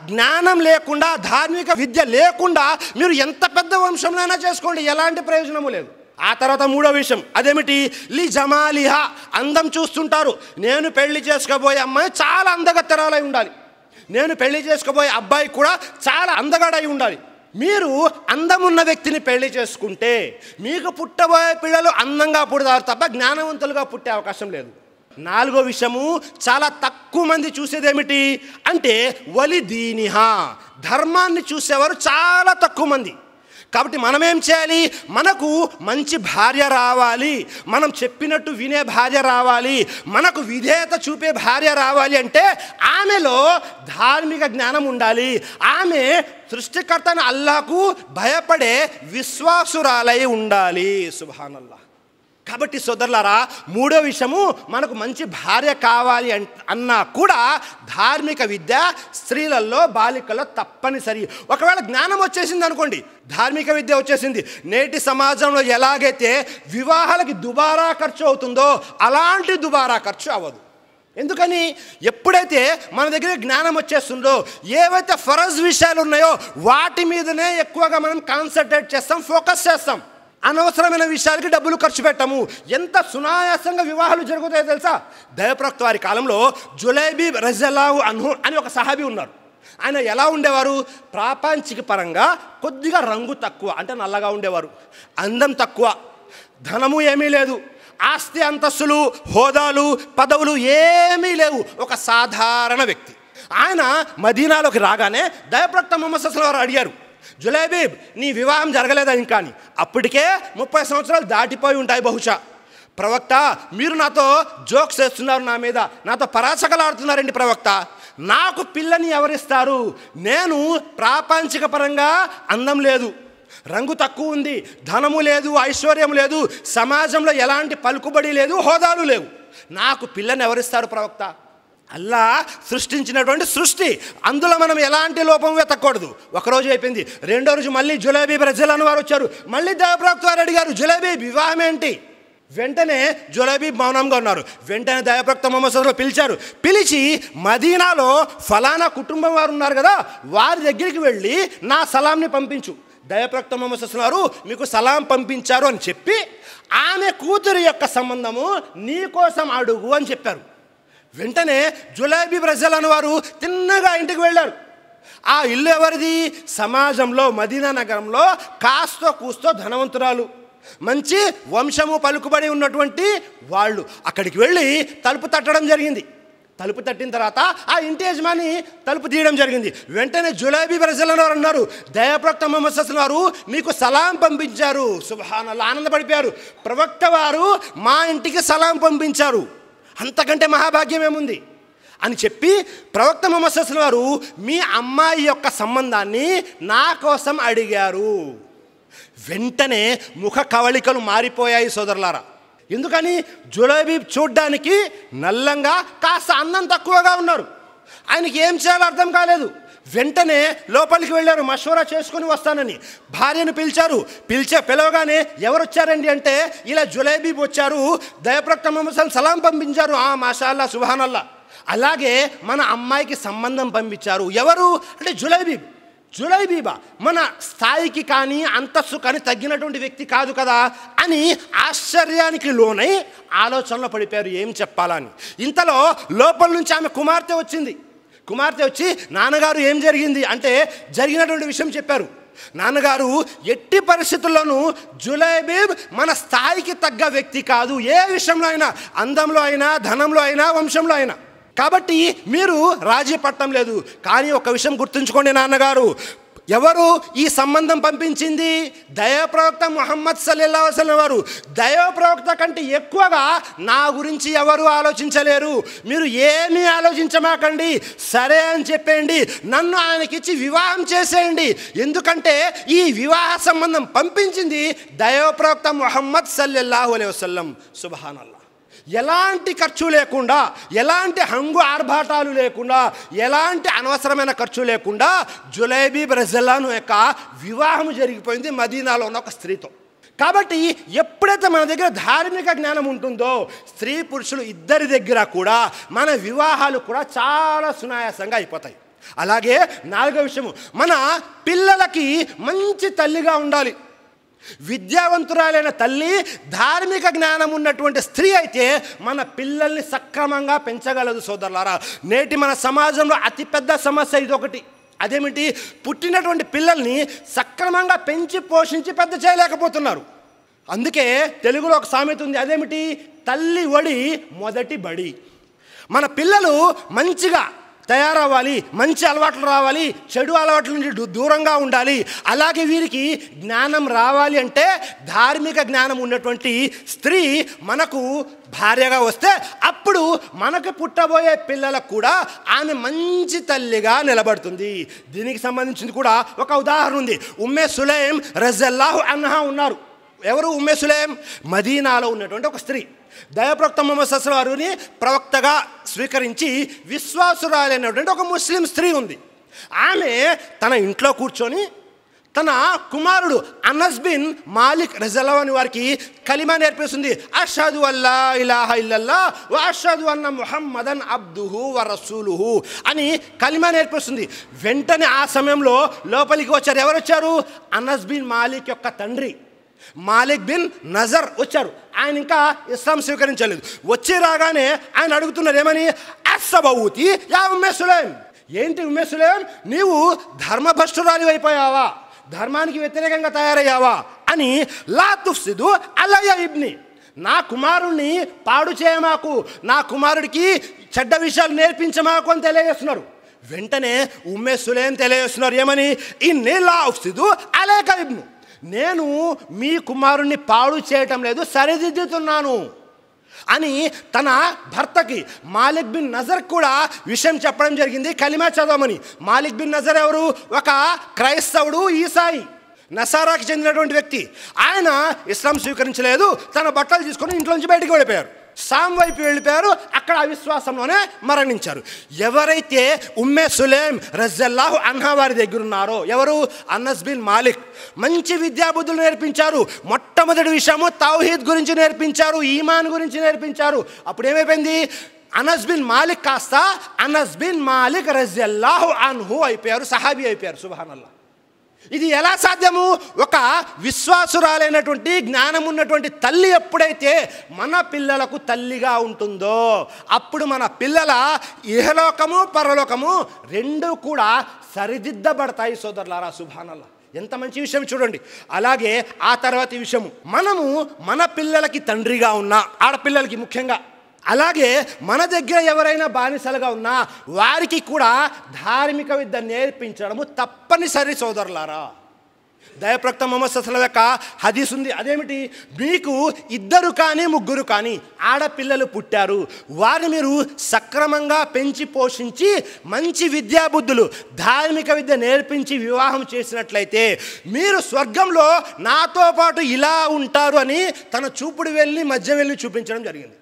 జ్ఞానం లేకుండా, ధార్మిక విద్య లేకుండా మీరు ఎంత పెద్ద వంశంలోనైనా చేసుకోండి, ఎలాంటి ప్రయోజనము లేదు. ఆ తర్వాత మూడో విషయం అదేమిటి? లి జమాలిహా, అందం చూస్తుంటారు. నేను పెళ్లి చేసుకోబోయే అమ్మాయి చాలా అందగత్తెరాలై ఉండాలి, నేను పెళ్లి చేసుకోబోయే అబ్బాయి కూడా చాలా అందగాడై ఉండాలి. మీరు అందమున్న వ్యక్తిని పెళ్లి చేసుకుంటే మీకు పుట్టబోయే పిల్లలు అందంగా పుడతారు తప్ప జ్ఞానవంతులుగా పుట్టే అవకాశం లేదు. నాలుగో విషయము, చాలా తక్కువ మంది చూసేదేమిటి అంటే వలి దీనిహా, ధర్మాన్ని చూసేవారు చాలా తక్కువ మంది. కాబట్టి మనం ఏం చేయాలి? మనకు మంచి భార్య రావాలి, మనం చెప్పినట్టు వినే భార్య రావాలి, మనకు విధేయత చూపే భార్య రావాలి అంటే ఆమెలో ధార్మిక జ్ఞానం ఉండాలి. ఆమె సృష్టికర్తను అల్లాహకు భయపడే విశ్వాసురాలై ఉండాలి. సుబ్హానల్లాహ్. కాబట్టి సోదరులారా, మూడో విషయము, మనకు మంచి భార్య కావాలి అన్నా కూడా ధార్మిక విద్య స్త్రీలలో, బాలికల్లో తప్పనిసరి. ఒకవేళ జ్ఞానం వచ్చేసింది అనుకోండి, ధార్మిక విద్య వచ్చేసింది, నేటి సమాజంలో ఎలాగైతే వివాహాలకి దుబారా ఖర్చు అవుతుందో అలాంటి దుబారా ఖర్చు అవ్వదు. ఎందుకని? ఎప్పుడైతే మన దగ్గర జ్ఞానం వచ్చేస్తుందో, ఏవైతే ఫరజ్ విషయాలు ఉన్నాయో వాటి మీదనే ఎక్కువగా మనం కాన్సన్ట్రేట్ చేస్తాం, ఫోకస్ చేస్తాం. అనవసరమైన విషయాలకి డబ్బులు ఖర్చు పెట్టము. ఎంత సునాయాసంగా వివాహాలు జరుగుతాయో తెలుసా? దైవప్రవక్త వారి కాలంలో జులైబీబ్ రజల్లాహు అన్హు అని ఒక సహాబీ ఉన్నారు. ఆయన ఎలా ఉండేవారు? ప్రాపంచిక పరంగా కొద్దిగా రంగు తక్కువ, అంటే నల్లగా ఉండేవారు, అందం తక్కువ, ధనము ఏమీ లేదు, ఆస్తి అంతస్తులు, హోదాలు, పదవులు ఏమీ లేవు, ఒక సాధారణ వ్యక్తి. ఆయన మదీనాలోకి రాగానే దైవప్రవక్త ముహమ్మద్ సల్లల్లాహు అలైహి వసల్లం అడిగారు, జులైబీబ్, నీ వివాహం జరగలేదా ఇంకా అని? అప్పటికే 30 సంవత్సరాలు దాటిపోయి ఉంటాయి బహుశా. ప్రవక్త, మీరు నాతో జోక్స్ చేస్తున్నారు, నా మీద నాతో పరాచకలు ఆడుతున్నారండి ప్రవక్త, నాకు పిల్లని ఎవరిస్తారు? నేను ప్రాపంచిక పరంగా అందం లేదు, రంగు తక్కువ ఉంది, ధనము లేదు, ఐశ్వర్యం లేదు, సమాజంలో ఎలాంటి పలుకుబడి లేదు, హోదాలు లేవు, నాకు పిల్లని ఎవరిస్తారు ప్రవక్త? అల్లా సృష్టించినటువంటి సృష్టి, అందులో మనం ఎలాంటి లోపం వెతకూడదు. ఒకరోజు అయిపోయింది, రెండో రోజు మళ్ళీ జులైబీబ్ రజల్లాహు వారు వచ్చారు. మళ్ళీ దైవప్రవక్త వారు అడిగారు, జులైబీబ్ వివాహం ఏంటి? వెంటనే జులైబీబ్ మౌనంగా ఉన్నారు. వెంటనే దైవప్రవక్త ముహమ్మద్ సల్లల్లాహు అలైహి వసల్లం పిలిచారు. పిలిచి మదీనాలో ఫలానా కుటుంబం వారు ఉన్నారు కదా, వారి దగ్గరికి వెళ్ళి నా సలాంని పంపించు. దైవప్రవక్త ముహమ్మద్ సల్లల్లాహు అలైహి వసల్లం మీకు సలాం పంపించారు అని చెప్పి, ఆమె కూతురు యొక్క సంబంధము నీ కోసం అడుగు అని చెప్పారు. వెంటనే జులైబీబ్ రజల్లాహు వారు తిన్నగా ఇంటికి వెళ్ళారు. ఆ ఇల్లు ఎవరిది? సమాజంలో, మదీనా నగరంలో కాస్తో కూస్తో ధనవంతురాలు, మంచి వంశము పలుకుబడి ఉన్నటువంటి వాళ్ళు. అక్కడికి వెళ్ళి తలుపు తట్టడం జరిగింది. తలుపు తట్టిన తర్వాత ఆ ఇంటి యజమాని తలుపు తీయడం జరిగింది. వెంటనే జులైబీబ్ రజల్లాహు వారు అన్నారు, దైవప్రవక్త ముహమ్మద్ సల్లల్లాహు అలైహి వసల్లం వారు మీకు సలాం పంపించారు. సుబ్హానల్లాహ్, ఆనందపడిపోయారు. ప్రవక్త వారు మా ఇంటికి సలాం పంపించారు, అంతకంటే మహాభాగ్యం ఏముంది అని చెప్పి ప్రవక్త ముహమ్మద్ సల్లల్లాహు అలైహి వసల్లం వారు మీ అమ్మాయి యొక్క సంబంధాన్ని నా కోసం అడిగారు. వెంటనే ముఖ కవళికలు మారిపోయాయి సోదరులారా. ఎందుకని? జులైబీబ్ చూడ్డానికి నల్లంగా, కాస్త అందం తక్కువగా ఉన్నారు. ఆయనకి ఏం చేయాలో అర్థం కాలేదు. వెంటనే లోపలికి వెళ్ళారు, మషూరా చేసుకుని వస్తానని. భార్యను పిలవగానే ఎవరు వచ్చారండి అంటే, ఇలా జులైబీబ్ వచ్చారు, దైవప్రవక్త ముహమ్మద్ సల్లల్లాహు అలైహి వసల్లం పంపించారు. మాషాల్లా, సుబ్హానల్లా, అలాగే మన అమ్మాయికి సంబంధం పంపించారు. ఎవరు అంటే జులైబీబా మన స్థాయికి కానీ అంతస్తు కానీ తగ్గినటువంటి వ్యక్తి కాదు కదా అని ఆశ్చర్యానికి లోనై ఆలోచనలో పడిపోయారు ఏం చెప్పాలని. ఇంతలో లోపల నుంచి ఆమె కుమార్తె వచ్చి నాన్నగారు ఏం జరిగింది అంటే జరిగినటువంటి విషయం చెప్పారు. నాన్నగారు, ఎట్టి పరిస్థితుల్లోనూ జులైబీబ్ మన స్థాయికి తగ్గ వ్యక్తి కాదు, ఏ విషయంలో అయినా, అందంలో అయినా, ధనంలో అయినా, వంశంలో అయినా. కాబట్టి మీరు రాజీ పట్టడం లేదు. కానీ ఒక విషయం గుర్తుంచుకోండి నాన్నగారు, ఎవరు ఈ సంబంధం పంపించింది? దైవప్రవక్త ముహమ్మద్ సల్లల్లాహు అలైహి వసల్లం వారు. దైవప్రవక్త కంటే ఎక్కువగా నా గురించి ఎవరు ఆలోచించలేరు. మీరు ఏమీ ఆలోచించమాకండి, సరే అని చెప్పేయండి, నన్ను ఆయనకిచ్చి వివాహం చేసేయండి. ఎందుకంటే ఈ వివాహ సంబంధం పంపించింది దైవప్రవక్త ముహమ్మద్ సల్లల్లాహు అలైహి వసల్లం. సుబ్హానల్లాహ్. ఎలాంటి ఖర్చు లేకుండా, ఎలాంటి హంగు ఆర్భాటాలు లేకుండా, ఎలాంటి అనవసరమైన ఖర్చు లేకుండా జులైబీబ్ రజల్లాహు యొక్క వివాహం జరిగిపోయింది మదీనాలో ఉన్న ఒక స్త్రీతో. కాబట్టి ఎప్పుడైతే మన దగ్గర ధార్మిక జ్ఞానం ఉంటుందో స్త్రీ పురుషులు ఇద్దరి దగ్గర కూడా మన వివాహాలు కూడా చాలా సునాయాసంగా అయిపోతాయి. అలాగే 4వ విషయము, మన పిల్లలకి మంచి తల్లిగా ఉండాలి. విద్యావంతురాలైన తల్లి, ధార్మిక జ్ఞానం ఉన్నటువంటి స్త్రీ అయితే మన పిల్లల్ని సక్రమంగా పెంచగలదు. సోదరులారా, నేటి మన సమాజంలో అతిపెద్ద సమస్య ఇదొకటి. అదేమిటి? పుట్టినటువంటి పిల్లల్ని సక్రమంగా పెంచి పోషించి పెద్ద చేయలేకపోతున్నారు. అందుకే తెలుగులో ఒక సామెత ఉంది, అదేమిటి? తల్లి ఒడి మొదటి బడి. మన పిల్లలు మంచిగా తయారవ్వాలి, మంచి అలవాట్లు రావాలి, చెడు అలవాట్ల నుంచి దూరంగా ఉండాలి. అలాగే వీరికి జ్ఞానం రావాలి అంటే ధార్మిక జ్ఞానం ఉన్నటువంటి స్త్రీ మనకు భార్యగా వస్తే అప్పుడు మనకు పుట్టబోయే పిల్లలకు కూడా ఆమె మంచి తల్లిగా నిలబడుతుంది. దీనికి సంబంధించింది కూడా ఒక ఉదాహరణ ఉంది. ఉమ్మే సులైం రజల్లాహు అన్హా ఉన్నారు. ఎవరు ఉమ్మే సులైం? మదీనాలో ఉన్నటువంటి ఒక స్త్రీ. దైవప్రవక్త ముహమ్మద్ సల్లల్లాహు అలైహి వసల్లం వారిని ప్రవక్తగా స్వీకరించి విశ్వాసురాలైనటువంటి ఒక ముస్లిం స్త్రీ ఉంది. ఆమె తన ఇంట్లో కూర్చొని తన కుమారుడు అనస్ బిన్ మాలిక్ రజల్లాహు అన్హు వారికి కలిమా నేర్పిస్తుంది. అష్హదు అల్లా ఇలాహ ఇల్లల్లాహ్ వ అష్హదు అన్న ముహమ్మదన్ అబ్దుహు వ రసూలుహు అని కలిమా నేర్పిస్తుంది. వెంటనే ఆ సమయంలో లోపలికి వచ్చారు. ఎవరు వచ్చారు? అనస్ బిన్ మాలిక్ యొక్క తండ్రి మాలిక్ బిన్ నజర్ వచ్చారు. ఆయన ఇంకా ఇస్లాం స్వీకరించలేదు. వచ్చి రాగానే ఆయన అడుగుతున్నారు, ఏమని? అస్సబౌతి యా ఉమ్మే సులైం. ఏంటి ఉమ్మే సులైం, నీవు ధర్మభ్రష్టురాలి అయిపోయావా? ధర్మానికి వ్యతిరేకంగా తయారయ్యావా అని. లా తుఫ్సిదు అలయ్య ఇబ్ని, నా కుమారుణ్ణి పాడు చేయమాకు, నా కుమారుడికి చెడ్డ విషయాలు నేర్పించమాకు అని తెలియజేస్తున్నారు. వెంటనే ఉమ్మే సులైం తెలియజేస్తున్నారు, ఏమని? ఇన్ని లా ఉఫ్సిదు అలైక ఇబ్ను, నేను మీ కుమారుణ్ణి పాడు చేయటం లేదు, సరిదిద్దుతున్నాను అని తన భర్తకి మాలిక్ బిన్ నజర్ కూడా విషయం చెప్పడం జరిగింది. కలిమా చదవమని. మాలిక్ బిన్ నజర్ ఎవరు? ఒక క్రైస్తవుడు, ఈసాయి నసారాకి చెందినటువంటి వ్యక్తి. ఆయన ఇస్లాం స్వీకరించలేదు. తన బట్టలు తీసుకొని ఇంట్లోంచి బయటికి వెళ్ళిపోయారు. సామ్ వైపు వెళ్ళిపోయారు. అక్కడ అవిశ్వాసంలోనే మరణించారు. ఎవరైతే ఉమ్మే సులైం రజల్లాహు అన్హా వారి దగ్గర ఉన్నారో, ఎవరు? అనస్ బిన్ మాలిక్, మంచి విద్యాబుద్ధులు నేర్పించారు. మొట్టమొదటి విషయము తౌహీద్ గురించి నేర్పించారు, ఈమాన్ గురించి నేర్పించారు. అప్పుడు ఏమైపోయింది? అనస్ బిన్ మాలిక్ కాస్త అనస్ బిన్ మాలిక్ రజల్లాహు అన్హు అయిపోయారు, సహాబీ అయిపోయారు. సుబ్హానల్లాహ్. ఇది ఎలా సాధ్యము? ఒక విశ్వాసురాలైనటువంటి జ్ఞానం ఉన్నటువంటి తల్లి ఎప్పుడైతే మన పిల్లలకు తల్లిగా ఉంటుందో అప్పుడు మన పిల్లల ఇహలోకము పరలోకము రెండు కూడా సరిదిద్దబడతాయి. సోదరులారా, సుబ్హానల్లాహ్, ఎంత మంచి విషయం చూడండి. అలాగే ఆ తర్వాతి విషయము, మనము మన పిల్లలకి తండ్రిగా ఉన్నా, ఆడపిల్లలకి ముఖ్యంగా, అలాగే మన దగ్గర ఎవరైనా బానిసలుగా ఉన్నా వారికి కూడా ధార్మిక విద్య నేర్పించడము తప్పనిసరి. సోదరులారా, దైవప్రవక్త ముహమ్మద్ సల్లల్లాహు అలైహి వసల్లం యొక్క హదీస్ ఉంది. అదేమిటి? మీకు 2 కానీ 3 కానీ ఆడపిల్లలు పుట్టారు, వారిని మీరు సక్రమంగా పెంచి పోషించి మంచి విద్యాబుద్ధులు ధార్మిక విద్య నేర్పించి వివాహం చేసినట్లయితే మీరు స్వర్గంలో నాతో పాటు ఇలా ఉంటారు అని తన చూపుడు వెళ్ళి మధ్య వెళ్ళి చూపించడం జరిగింది.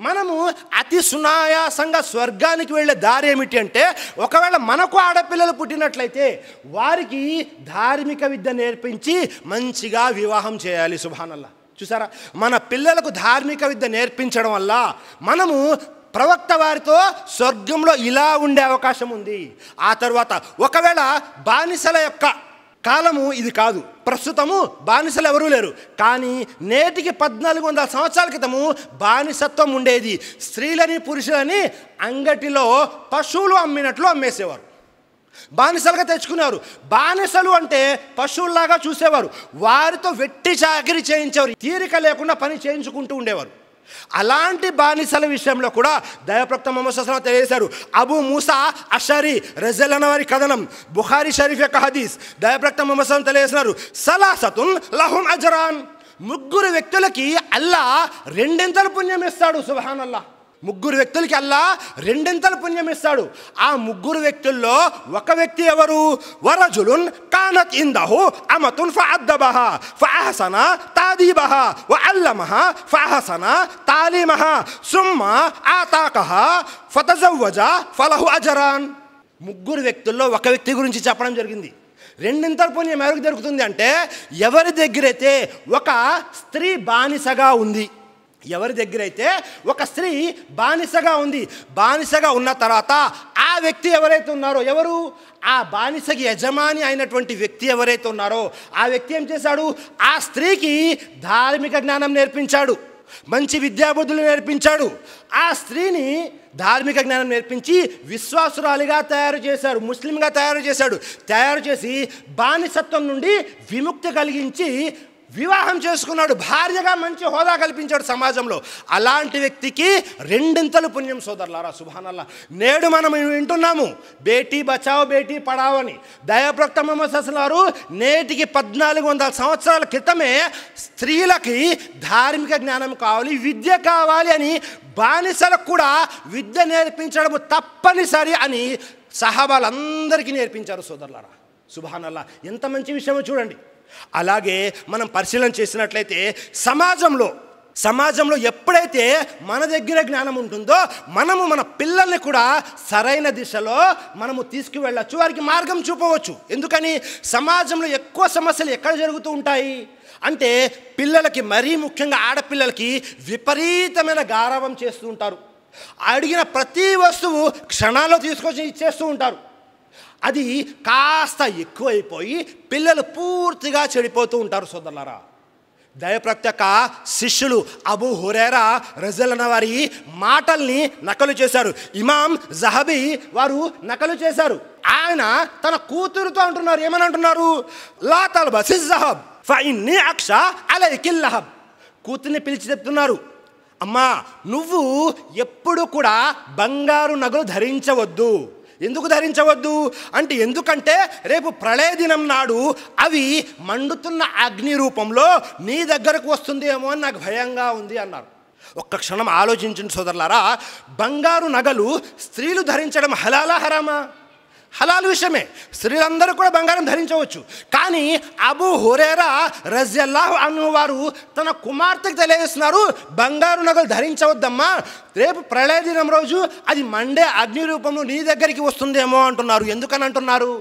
మనము అతి సునాయాసంగా స్వర్గానికి వెళ్ళే దారి ఏమిటి అంటే, ఒకవేళ మనకు ఆడపిల్లలు పుట్టినట్లయితే వారికి ధార్మిక విద్య నేర్పించి మంచిగా వివాహం చేయాలి. సుబ్హానల్లాహ్. చూసారా, మన పిల్లలకు ధార్మిక విద్య నేర్పించడం వల్ల మనము ప్రవక్త వారితో స్వర్గంలో ఇలా ఉండే అవకాశం ఉంది. ఆ తర్వాత ఒకవేళ బానిసల యొక్క కాలము ఇది కాదు, ప్రస్తుతము బానిసలు ఎవరూ లేరు, కానీ నేటికి 1400 సంవత్సరాల క్రితము బానిసత్వం ఉండేది. స్త్రీలని పురుషులని అంగటిలో పశువులు అమ్మినట్లు అమ్మేసేవారు, బానిసలుగా తెచ్చుకునేవారు. బానిసలు అంటే పశువుల్లాగా చూసేవారు, వారితో వెట్టి చాకిరీ చేయించేవారు, తీరిక లేకుండా పని చేయించుకుంటూ ఉండేవారు. అలాంటి బానిసల విషయంలో కూడా దైవప్రవక్త ముహమ్మద్ సల్లల్లాహు అలైహి వసల్లం తెలియజేశారు. అబూ మూసా అషరీ రజల్లాహు అన్హు వారి కథనం, బుఖారీ షరీఫ్ యొక్క హదీస్. దైవప్రవక్త ముహమ్మద్ సల్లల్లాహు అలైహి వసల్లం తెలియజేస్తున్నారు, సలాసతున్ లహుం అజ్రాన్, 3 వ్యక్తులకి అల్లాహ్ 2 పుణ్యం ఇస్తాడు. సుబ్హానల్లాహ్. 3 వ్యక్తులకి అల్లాహ్ 2 పుణ్యం ఇస్తాడు. ఆ 3 వ్యక్తుల్లో ఒక వ్యక్తి ఎవరు? వరజులున్ కానత్ ఇందహు అమతున్ ఫఅద్దబహా ఫఅహసన తాదీబహా వఅల్లమహా ఫఅహసన తాలీమహా సుమ్మ ఆతాకహా ఫతజవ్వజ ఫలహు అజరాన్. 3 వ్యక్తుల్లో ఒక వ్యక్తి గురించి చెప్పడం జరిగింది. రెండింతల పుణ్యం ఎవరికి దొరుకుతుంది అంటే ఎవరి దగ్గరైతే ఒక స్త్రీ బానిసగా ఉంది, ఎవరి దగ్గర అయితే ఒక స్త్రీ బానిసగా ఉంది, బానిసగా ఉన్న తర్వాత ఆ వ్యక్తి ఎవరైతే ఉన్నారో, ఎవరు ఆ బానిసకి యజమాని అయినటువంటి వ్యక్తి ఎవరైతే ఉన్నారో ఆ వ్యక్తి ఏం చేశాడు, ఆ స్త్రీకి ధార్మిక జ్ఞానం నేర్పించాడు, మంచి విద్యాబుద్ధులు నేర్పించాడు, ఆ స్త్రీని ధార్మిక జ్ఞానం నేర్పించి విశ్వాసురాలిగా తయారు చేశాడు, ముస్లింగా తయారు చేసి బానిసత్వం నుండి విముక్తి కలిగించి వివాహం చేసుకున్నాడు, భార్యగా మంచి హోదా కల్పించాడు సమాజంలో. అలాంటి వ్యక్తికి రెండింతలు పుణ్యం సోదరులారా. సుబ్హానల్లా. నేడు మనం వింటున్నాము బేటీ బచావో బేటీ పడావో అని. దైవప్రవక్త ముహమ్మద్ సల్లల్లాహు అలైహి వసల్లం నేటికి 1400 సంవత్సరాల క్రితమే స్త్రీలకి ధార్మిక జ్ఞానం కావాలి, విద్య కావాలి అని బానిసలకు కూడా విద్య నేర్పించడం తప్పనిసరి అని సహాబాలందరికీ నేర్పించారు సోదరులారా. సుబ్హానల్లా. ఎంత మంచి విషయమో చూడండి. అలాగే మనం పరిశీలన చేసినట్లయితే సమాజంలో ఎప్పుడైతే మన దగ్గర జ్ఞానం ఉంటుందో మనము మన పిల్లల్ని కూడా సరైన దిశలో మనము తీసుకువెళ్ళచ్చు, వారికి మార్గం చూపవచ్చు. ఎందుకని సమాజంలో ఎక్కువ సమస్యలు ఎక్కడ జరుగుతూ ఉంటాయి అంటే పిల్లలకి, మరీ ముఖ్యంగా ఆడపిల్లలకి విపరీతమైన గారాబం చేస్తూ ఉంటారు. అడిగిన ప్రతి వస్తువు క్షణాల్లో తీసుకొచ్చి ఇచ్చేస్తూ ఉంటారు. అది కాస్త ఎక్కువైపోయి పిల్లలు పూర్తిగా చెడిపోతూ ఉంటారు సోదరులారా. దైవప్రవక్త శిష్యులు అబూ హురైరా రజల్లాహు వారి మాటల్ని నకలు చేశారు. ఇమాం జహబీ వారు నకలు చేశారు. ఆయన తన కూతురుతో అంటున్నారు, ఏమని అంటున్నారు, లా తల్బసి జహబ్ ఫఇన్నీ అక్షా అలైకిల్ లహబ్. కూతుర్ని పిలిచి చెప్తున్నారు, అమ్మా నువ్వు ఎప్పుడు కూడా బంగారు నగలు ధరించవద్దు. ఎందుకు ధరించవద్దు అంటే, ఎందుకంటే రేపు ప్రళయ దినం నాడు అవి మండుతున్న అగ్ని రూపంలో నీ దగ్గరకు వస్తుందేమో అని నాకు భయంగా ఉంది అన్నారు. ఒక్క క్షణం ఆలోచించండి సోదరులారా. బంగారు నగలు స్త్రీలు ధరించడం హలాలా హరామా? హలాల్ విషయమే. స్త్రీలందరూ కూడా బంగారం ధరించవచ్చు. కానీ అబూ హురైరా రజియల్లాహు అన్హు వారు తన కుమార్తెకు తెలియజేస్తున్నారు, బంగారు నగలు ధరించవద్దమ్మా, రేపు ప్రళయ దినం రోజు అది మండే అగ్ని రూపంలో నీ దగ్గరికి వస్తుందేమో అంటున్నారు. ఎందుకని అంటున్నారు?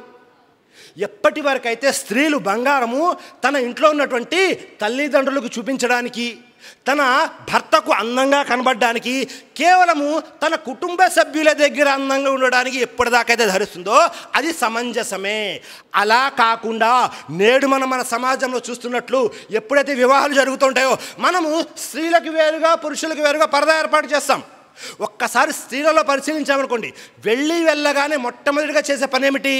ఎప్పటి వరకైతే స్త్రీలు బంగారము తన ఇంట్లో ఉన్నటువంటి తల్లిదండ్రులకు చూపించడానికి, తన భర్తకు అందంగా కనబడడానికి, కేవలము తన కుటుంబ సభ్యుల దగ్గర అందంగా ఉండడానికి ఎప్పటిదాకైతే ధరిస్తుందో అది సమంజసమే. అలా కాకుండా నేడు మన సమాజంలో చూస్తున్నట్లు ఎప్పుడైతే వివాహాలు జరుగుతుంటాయో మనము స్త్రీలకు వేరుగా పురుషులకు వేరుగా పరదా ఏర్పాటు చేస్తాం. ఒక్కసారి స్త్రీలలో పరిశీలించామనుకోండి, వెళ్ళగానే మొట్టమొదటిగా చేసే పని ఏమిటి,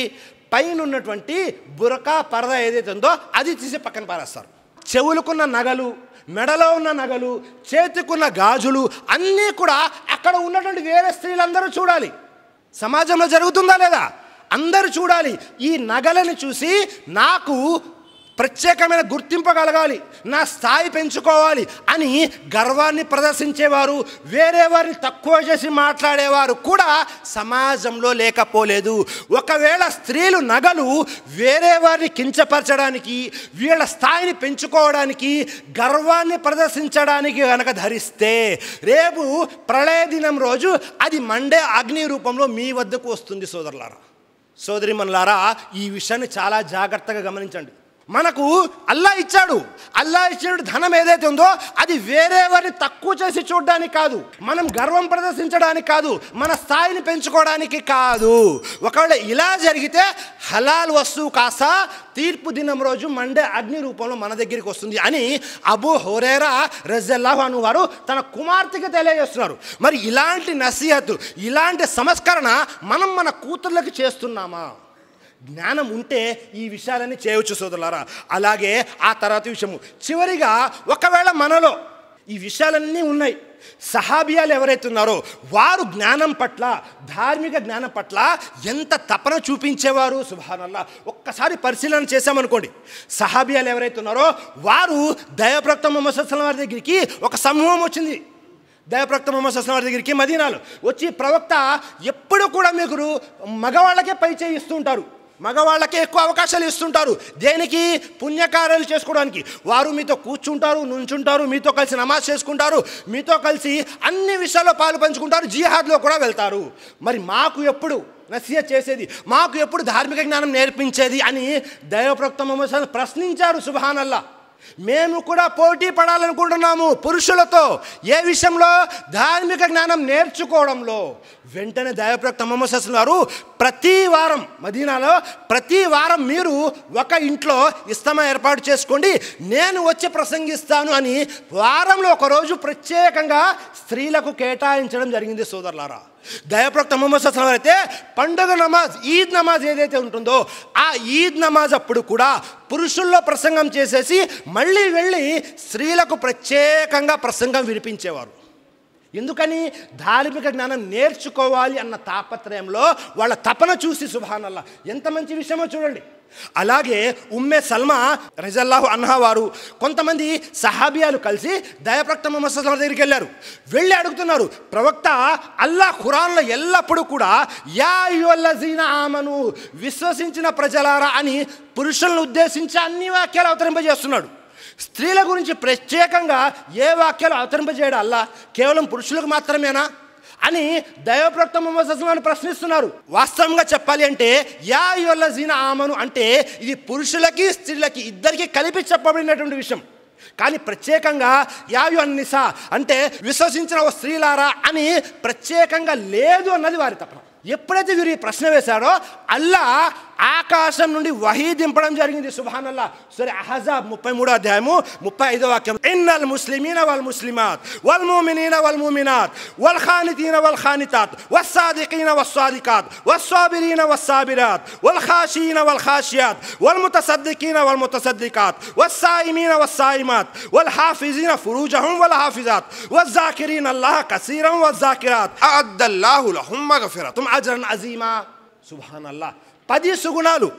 పైన ఉన్నటువంటి బురకా పరదా ఏదైతే ఉందో అది తీసి పక్కన పారేస్తారు. చెవులకున్న నగలు, మెడలో ఉన్న నగలు, చేతికున్న గాజులు అన్నీ కూడా అక్కడ ఉన్నటువంటి వేరే స్త్రీలందరూ చూడాలి. సమాజంలో జరుగుతుందా లేదా అందరూ చూడాలి. ఈ నగలను చూసి నాకు ప్రత్యేకమైన గుర్తింపు కలగాలి, నా స్థాయి పెంచుకోవాలి అని గర్వాన్ని ప్రదర్శించేవారు, వేరే వారిని తక్కువ చేసి మాట్లాడేవారు కూడా సమాజంలో లేకపోలేదు. ఒకవేళ స్త్రీలు నగలు వేరే వారిని కించపరచడానికి, వీళ్ళ స్థాయిని పెంచుకోవడానికి, గర్వాన్ని ప్రదర్శించడానికి కనుక ధరిస్తే రేపు ప్రళయ దినం రోజు అది మండే అగ్ని రూపంలో మీ వద్దకు వస్తుంది. సోదరులారా, సోదరిమణులారా, ఈ విషయాన్ని చాలా జాగ్రత్తగా గమనించండి. మనకు అల్లా ఇచ్చాడు ధనం ఏదైతే ఉందో అది వేరే వారిని తక్కువ చేసి చూడడానికి కాదు, మనం గర్వం ప్రదర్శించడానికి కాదు, మన స్థాయిని పెంచుకోవడానికి కాదు. ఒకవేళ ఇలా జరిగితే హలాల్ వస్తువు కాస్త తీర్పు దినం రోజు మండే అగ్ని రూపంలో మన దగ్గరికి వస్తుంది అని అబూ హురైరా రజియల్లాహు అన్హు వారు తన కుమార్తెకి తెలియజేస్తున్నారు. మరి ఇలాంటి నసీహత్, ఇలాంటి సంస్కరణ మనం మన కూతుర్లకు చేస్తున్నామా? జ్ఞానం ఉంటే ఈ విషయాలన్నీ చేయవచ్చు సోదరులారా. అలాగే ఆ తర్వాత విషయము చివరిగా, ఒకవేళ మనలో ఈ విషయాలన్నీ ఉన్నాయి, సహాబియాలు ఎవరైతే ఉన్నారో వారు జ్ఞానం పట్ల, ధార్మిక జ్ఞానం పట్ల ఎంత తపన చూపించేవారు. సుబ్హానల్లాహ్. ఒక్కసారి పరిశీలన చేశామనుకోండి, సహాబియాలు ఎవరైతే ఉన్నారో వారు దైవప్రవక్త ముహమ్మద్ సల్లల్లాహు అలైహి వసల్లం దగ్గరికి ఒక సమూహం వచ్చింది. దైవప్రవక్త ముహమ్మద్ సల్లల్లాహు అలైహి వసల్లం దగ్గరికి మదీనాలో వచ్చి, ప్రవక్త ఎప్పుడు కూడా మీకు మగవాళ్ళకే పై చేయి ఇస్తుంటారు, మగవాళ్ళకే ఎక్కువ అవకాశాలు ఇస్తుంటారు. దేనికి? పుణ్యకార్యాలు చేసుకోవడానికి. వారు మీతో కూర్చుంటారు, నుంచుంటారు, మీతో కలిసి నమాజ్ చేసుకుంటారు, మీతో కలిసి అన్ని విషయాల్లో పాలు పంచుకుంటారు, జిహాద్లో కూడా వెళ్తారు. మరి మాకు ఎప్పుడు నసిహత్ చేసేది, మాకు ఎప్పుడు ధార్మిక జ్ఞానం నేర్పించేది అని దైవప్రవక్త ముహమ్మద్ సల్లల్లాహు అలైహి వసల్లం ప్రశ్నించారు. సుబ్హానల్లాహ్. మేము కూడా పోటీ పడాలనుకుంటున్నాము పురుషులతో. ఏ విషయంలో? ధార్మిక జ్ఞానం నేర్చుకోవడంలో. వెంటనే దైవప్రవక్త ముహమ్మద్ సల్లల్లాహు అలైహి వసల్లం ప్రతి వారం మదీనాలో ప్రతి వారం మీరు ఒక ఇంట్లో ఇస్తమా ఏర్పాటు చేసుకోండి, నేను వచ్చి ప్రసంగిస్తాను అని వారంలో ఒకరోజు ప్రత్యేకంగా స్త్రీలకు కేటాయించడం జరిగింది. సోదరులారా, దైవప్రవక్త ముహమ్మద్ సల్లల్లాహు అలైహి వసల్లం అయితే పండుగ నమాజ్, ఈద్ నమాజ్ ఏదైతే ఉంటుందో ఆ ఈద్ నమాజ్ అప్పుడు కూడా పురుషుల్లో ప్రసంగం చేసేసి మళ్ళీ వెళ్ళి స్త్రీలకు ప్రత్యేకంగా ప్రసంగం వినిపించేవారు. ఎందుకని? ధార్మిక జ్ఞానం నేర్చుకోవాలి అన్న తాపత్రయంలో వాళ్ళ తపన చూసి సుబ్హానల్లాహ్ ఎంత మంచి విషయమో చూడండి. అలాగే ఉమ్మే సల్మా రజల్లాహు అన్హా వారు కొంతమంది సహాబియాలు కలిసి దైవప్రవక్త ముహమ్మద్ సల్లల్లాహు అలైహి వసల్లం దగ్గరికి వెళ్ళి అడుగుతున్నారు, ప్రవక్త, అల్లాహ్ ఖురాన్లో ఎల్లప్పుడూ కూడా యా అయ్యుహల్లజీన ఆమను, విశ్వసించిన ప్రజలారా అని పురుషులను ఉద్దేశించి అన్ని వాక్యాలు అవతరింపజేస్తున్నాడు. స్త్రీల గురించి ప్రత్యేకంగా ఏ వాక్యాలు అవతరింపజేయడు అల్లా? కేవలం పురుషులకు మాత్రమేనా అని దైవప్రవక్త ముహమ్మద్ సల్లల్లాహు అలైహి వసల్లం ప్రశ్నిస్తున్నారు. వాస్తవంగా చెప్పాలి అంటే యా అయ్యుహల్లజీన ఆమను అంటే ఇది పురుషులకి స్త్రీలకి ఇద్దరికి కలిపి చెప్పబడినటువంటి విషయం. కానీ ప్రత్యేకంగా యా అయ్యుహన్నిసా అంటే విశ్వసించిన ఓ స్త్రీలారా అని ప్రత్యేకంగా లేదు అన్నది వారి తపన. ఎప్పుడైతే వీరు ఈ ప్రశ్న వేశారో అల్లా ఆకాశం నుండి వహీ దింపడం జరిగింది. సుబ్హానల్లాహ్. సూరా అహ్జాబ్ 33వ అధ్యాయము 35వ వాక్యం, ఇన్నల్ ముస్లిమీన వల్ ముస్లిమాత్ వల్ ముమినీన వల్ ముమినాత్ వల్ ఖానితీన వల్ ఖానితాత్ వస్సాదికీన వస్సాదికాత్ వస్సాబిరీన వస్సాబిరాత్ వల్ ఖాషీన వల్ ఖాషియాత్ వల్ ముతసద్దికీన వల్ ముతసద్దికాత్ వస్సాయిమీన వస్సాయిమాత్ వల్ హాఫిజీన ఫురూజహుం వల్ హాఫిజాత్ వజ్జాకిరీన అల్లాహ కసీరం వజ్జాకిరాత్ అఅద్దల్లాహు లహుం మగ్ఫిరతుం అజ్రన్ అజీమా. సుబ్హానల్లాహ్. 10 సుగుణాలు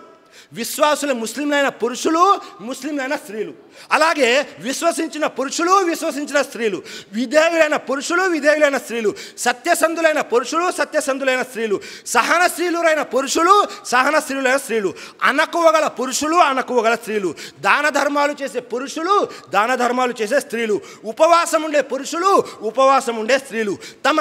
విశ్వాసుల ముస్లింలైన పురుషులు, ముస్లింలైన స్త్రీలు. అలాగే విశ్వసించిన పురుషులు, విశ్వసించిన స్త్రీలు, విధేయులైన పురుషులు, విధేయులైన స్త్రీలు, సత్యసంధులైన పురుషులు, సత్యసంధులైన స్త్రీలు, సహనశీలురైన పురుషులు, సహనశీలులైన స్త్రీలు, అనకువగల పురుషులు, అనకువగల స్త్రీలు, దాన ధర్మాలు చేసే పురుషులు, దాన ధర్మాలు చేసే స్త్రీలు, ఉపవాసం ఉండే పురుషులు, ఉపవాసం ఉండే స్త్రీలు, తమ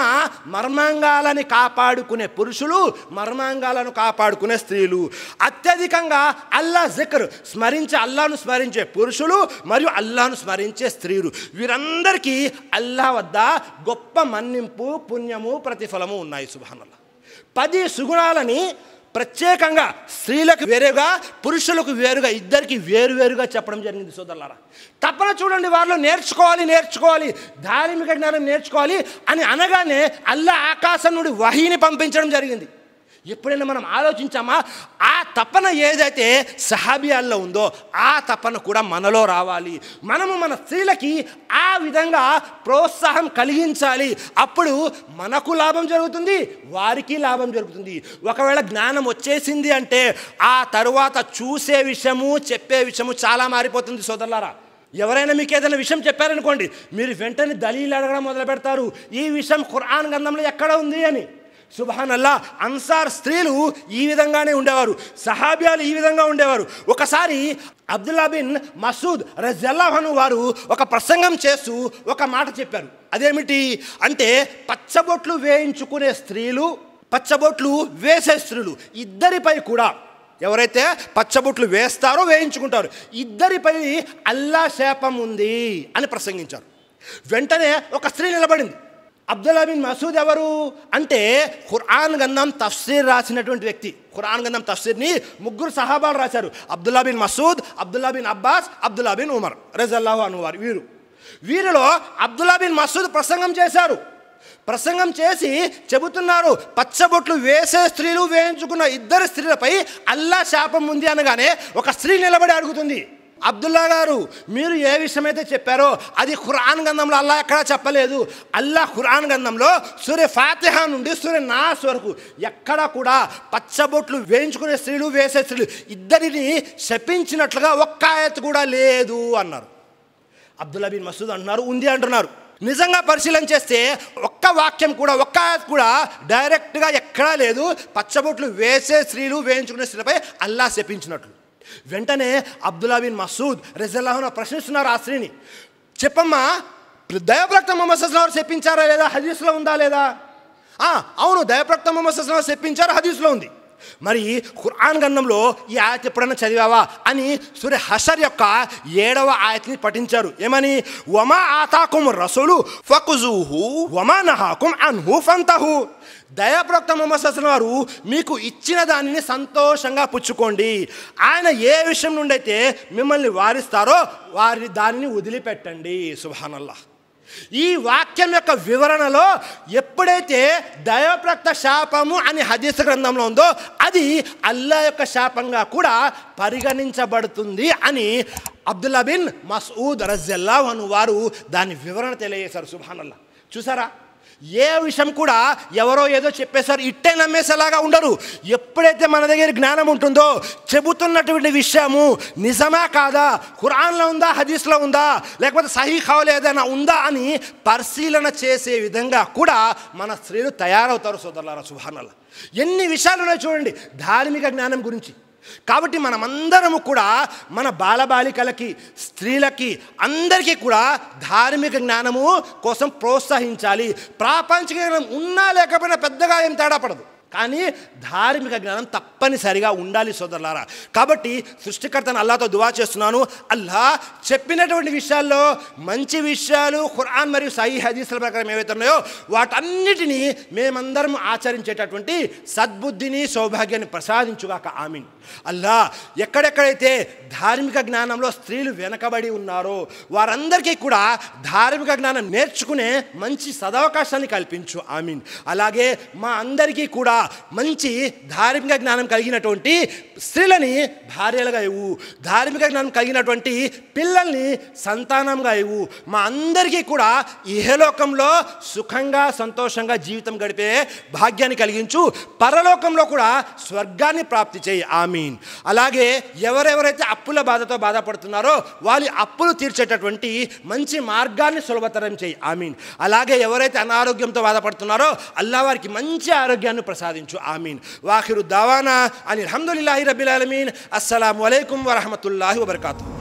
మర్మాంగాలని కాపాడుకునే పురుషులు, మర్మాంగాలను కాపాడుకునే స్త్రీలు, అత్యధికంగా అల్లా జిక్ర్ స్మరించే అల్లాను స్మరించే పురుషులు మరియు అల్లాను స్మరించే స్త్రీలు. వీరందరికీ అల్లా వద్ద గొప్ప మన్నింపు, పుణ్యము, ప్రతిఫలము ఉన్నాయి. సుబ్హానల్లాహ్. 10 సుగుణాలని ప్రత్యేకంగా స్త్రీలకు వేరుగా, పురుషులకు వేరుగా, ఇద్దరికి వేరువేరుగా చెప్పడం జరిగింది. సోదరులారా, తప్పన చూడండి, వారిలో నేర్చుకోవాలి, ధార్మిక జ్ఞానం నేర్చుకోవాలి అని అనగానే అల్లా ఆకాశం నుండి వహీని పంపించడం జరిగింది. ఎప్పుడైనా మనం ఆలోచించామా? ఆ తపన ఏదైతే సహాబియాల్లో ఉందో ఆ తపన కూడా మనలో రావాలి. మనము మన స్త్రీలకి ఆ విధంగా ప్రోత్సాహం కలిగించాలి. అప్పుడు మనకు లాభం జరుగుతుంది, వారికి లాభం జరుగుతుంది. ఒకవేళ జ్ఞానం వచ్చేసింది అంటే ఆ తరువాత చూసే విషయము, చెప్పే విషయము చాలా మారిపోతుంది. సోదరులారా, ఎవరైనా మీకు ఏదైనా విషయం చెప్పారనుకోండి, మీరు వెంటనే దలీలు అడగడం మొదలు పెడతారు, ఈ విషయం ఖురాన్ గ్రంథంలో ఎక్కడ ఉంది అని. సుబ్హానల్లా. అన్సార్ స్త్రీలు ఈ విధంగానే ఉండేవారు, సహాబియాలు ఈ విధంగా ఉండేవారు. ఒకసారి అబ్దుల్లా బిన్ మసూద్ రజల్లాహు అన్హు వారు ఒక ప్రసంగం చేస్తూ ఒక మాట చెప్పారు. అదేమిటి అంటే, పచ్చబొట్లు వేయించుకునే స్త్రీలు, పచ్చబొట్లు వేసే స్త్రీలు ఇద్దరిపై కూడా, ఎవరైతే పచ్చబొట్లు వేస్తారో వేయించుకుంటారో ఇద్దరిపై అల్లా శాపం ఉంది అని ప్రసంగించారు. వెంటనే ఒక స్త్రీ నిలబడింది. అబ్దుల్లా బిన్ మసూద్ ఎవరు అంటే ఖురాన్ గ్రంథం తఫ్సీర్ రాసినటువంటి వ్యక్తి. ఖురాన్ గ్రంథం తఫ్సీర్ని 3 సహాబాలు రాశారు. Abdullah bin Masud, Abdullah bin Abbas, Abdullah bin Umar రజల్లాహు అన్హు వారు. వీరిలో అబ్దుల్లా బిన్ మసూద్ ప్రసంగం చేశారు. ప్రసంగం చేసి చెబుతున్నారు, పచ్చబొట్లు వేసే స్త్రీలు, వేయించుకున్న ఇద్దరు స్త్రీలపై అల్లా శాపం ఉంది అనగానే ఒక స్త్రీ నిలబడి అడుగుతుంది, అబ్దుల్లా గారు, మీరు ఏ విషయమైతే చెప్పారో అది ఖురాన్ గ్రంథంలో అల్లా ఎక్కడా చెప్పలేదు. అల్లా ఖురాన్ గ్రంథంలో సూరే ఫాతిహా నుండి సూరే నాస్ వరకు ఎక్కడా కూడా పచ్చబొట్లు వేయించుకునే స్త్రీలు, వేసే స్త్రీలు ఇద్దరిని శపించినట్లుగా ఒక్క ఆయత్ కూడా లేదు అన్నారు. అబ్దుల్లా బిన్ మసూద్ అంటున్నారు, ఉంది అంటున్నారు. నిజంగా పరిశీలన చేస్తే ఒక్క వాక్యం కూడా, ఒక్క ఆయత్ కూడా డైరెక్ట్గా ఎక్కడా లేదు పచ్చబొట్లు వేసే స్త్రీలు, వేయించుకునే స్త్రీలపై అల్లా శపించినట్లు. వెంటనే అబ్దుల్లా బిన్ మసూద్ రజల్లాహు అన్హు ప్రశ్నిస్తున్నారు ఆ స్త్రీని, చెప్పమ్మా, దైవప్రవక్త ముహమ్మద్ సల్లల్లాహు అలైహి వసల్లం చెప్పించారా లేదా, హదీస్లో ఉందా లేదా అవును, దైవప్రవక్త ముహమ్మద్ సల్లల్లాహు అలైహి వసల్లం చెప్పించారు, హదీస్లో ఉంది. మరి ఖురాన్ గ్రంథంలో ఈ ఆయత్ ఎప్పుడన్నా చదివావా అని సూర హషర్ యొక్క 7వ ఆయత్ని పఠించారు. ఏమని? వమా ఆతాకుం రసూలు ఫకుజూహు వమా నహాకుం అన్హు ఫంతహు. దయాప్రవక్త ముహమ్మద్ సల్లల్లాహు అలైహి వసల్లం వారు మీకు ఇచ్చిన దానిని సంతోషంగా పుచ్చుకోండి, ఆయన ఏ విషయం నుండి అయితే మిమ్మల్ని వారిస్తారో దానిని వదిలిపెట్టండి. సుబ్హానల్లాహ్. ఈ వాక్యం యొక్క వివరణలో ఎప్పుడైతే దైవప్రవక్త శాపము అని హదీస్ గ్రంథంలో ఉందో అది అల్లా యొక్క శాపంగా కూడా పరిగణించబడుతుంది అని అబ్దుల్లా బిన్ మస్ఊద్ రజియల్లాహు అన్హు వారు దాని వివరణ తెలియజేశారు. సుబ్హానల్లాహ్. చూసారా, ఏ విషయం కూడా ఎవరో ఏదో చెప్పేశారు ఇట్టే నమ్మేసేలాగా ఉండరు. ఎప్పుడైతే మన దగ్గర జ్ఞానం ఉంటుందో చెబుతున్నటువంటి విషయము నిజమా కాదా, ఖురాన్లో ఉందా, హదీస్లో ఉందా, లేకపోతే సహీహ్లో ఏదైనా ఉందా అని పరిశీలన చేసే విధంగా కూడా మన స్త్రీలు తయారవుతారు. సోదరులారా, సుబ్హానల్లాహ్. ఎన్ని విషయాలు ఉన్నాయో చూడండి ధార్మిక జ్ఞానం గురించి. కాబట్టి మనమందరము కూడా మన బాలబాలికలకి, స్త్రీలకి, అందరికీ కూడా ధార్మిక జ్ఞానము కోసం ప్రోత్సహించాలి. ప్రాపంచిక జ్ఞానం ఉన్నా లేకపోయినా పెద్దగా ఏం తేడా పడదు, కానీ ధార్మిక జ్ఞానం తప్పనిసరిగా ఉండాలి సోదరులారా. కాబట్టి సృష్టికర్తను అల్లాతో దువా చేస్తున్నాను, అల్లా చెప్పినటువంటి విషయాల్లో మంచి విషయాలు ఖురాన్ మరియు సహీహ్ హదీసుల ప్రకారం ఏవైతే ఉన్నాయో వాటన్నిటినీ మేమందరం ఆచరించేటటువంటి సద్బుద్ధిని, సౌభాగ్యాన్ని ప్రసాదించుగాక. ఆమీన్. అల్లా ఎక్కడెక్కడైతే ధార్మిక జ్ఞానంలో స్త్రీలు వెనకబడి ఉన్నారో వారందరికీ కూడా ధార్మిక జ్ఞానం నేర్చుకునే మంచి సదవకాశాన్ని కల్పించు. ఆమీన్. అలాగే మా అందరికీ కూడా మంచి ధార్మిక జ్ఞానం కలిగినటువంటి స్త్రీలని భార్యలుగా ఇవ్వు, ధార్మిక జ్ఞానం కలిగినటువంటి పిల్లల్ని సంతానంగా ఇవ్వు. మా అందరికీ కూడా ఇహలోకంలో సుఖంగా సంతోషంగా జీవితం గడిపే భాగ్యాన్ని కలిగించు, పరలోకంలో కూడా స్వర్గాన్ని ప్రాప్తి చేయి. ఆమీన్. అలాగే ఎవరెవరైతే అప్పుల బాధతో బాధపడుతున్నారో వాళ్ళ అప్పులు తీర్చేటటువంటి మంచి మార్గాన్ని సులభతరం చేయి. ఆమీన్. అలాగే ఎవరైతే అనారోగ్యంతో బాధపడుతున్నారో అల్లా వారికి మంచి ఆరోగ్యాన్ని ప్రసాదించు. ఆమీన్. వాఖిరు దావానా అనిల్ హమ్దులిల్లాహి రబ్బిల్ ఆలమీన్. అస్సలాము అలైకుం వరహమతుల్లాహి వబర్కాతుహు.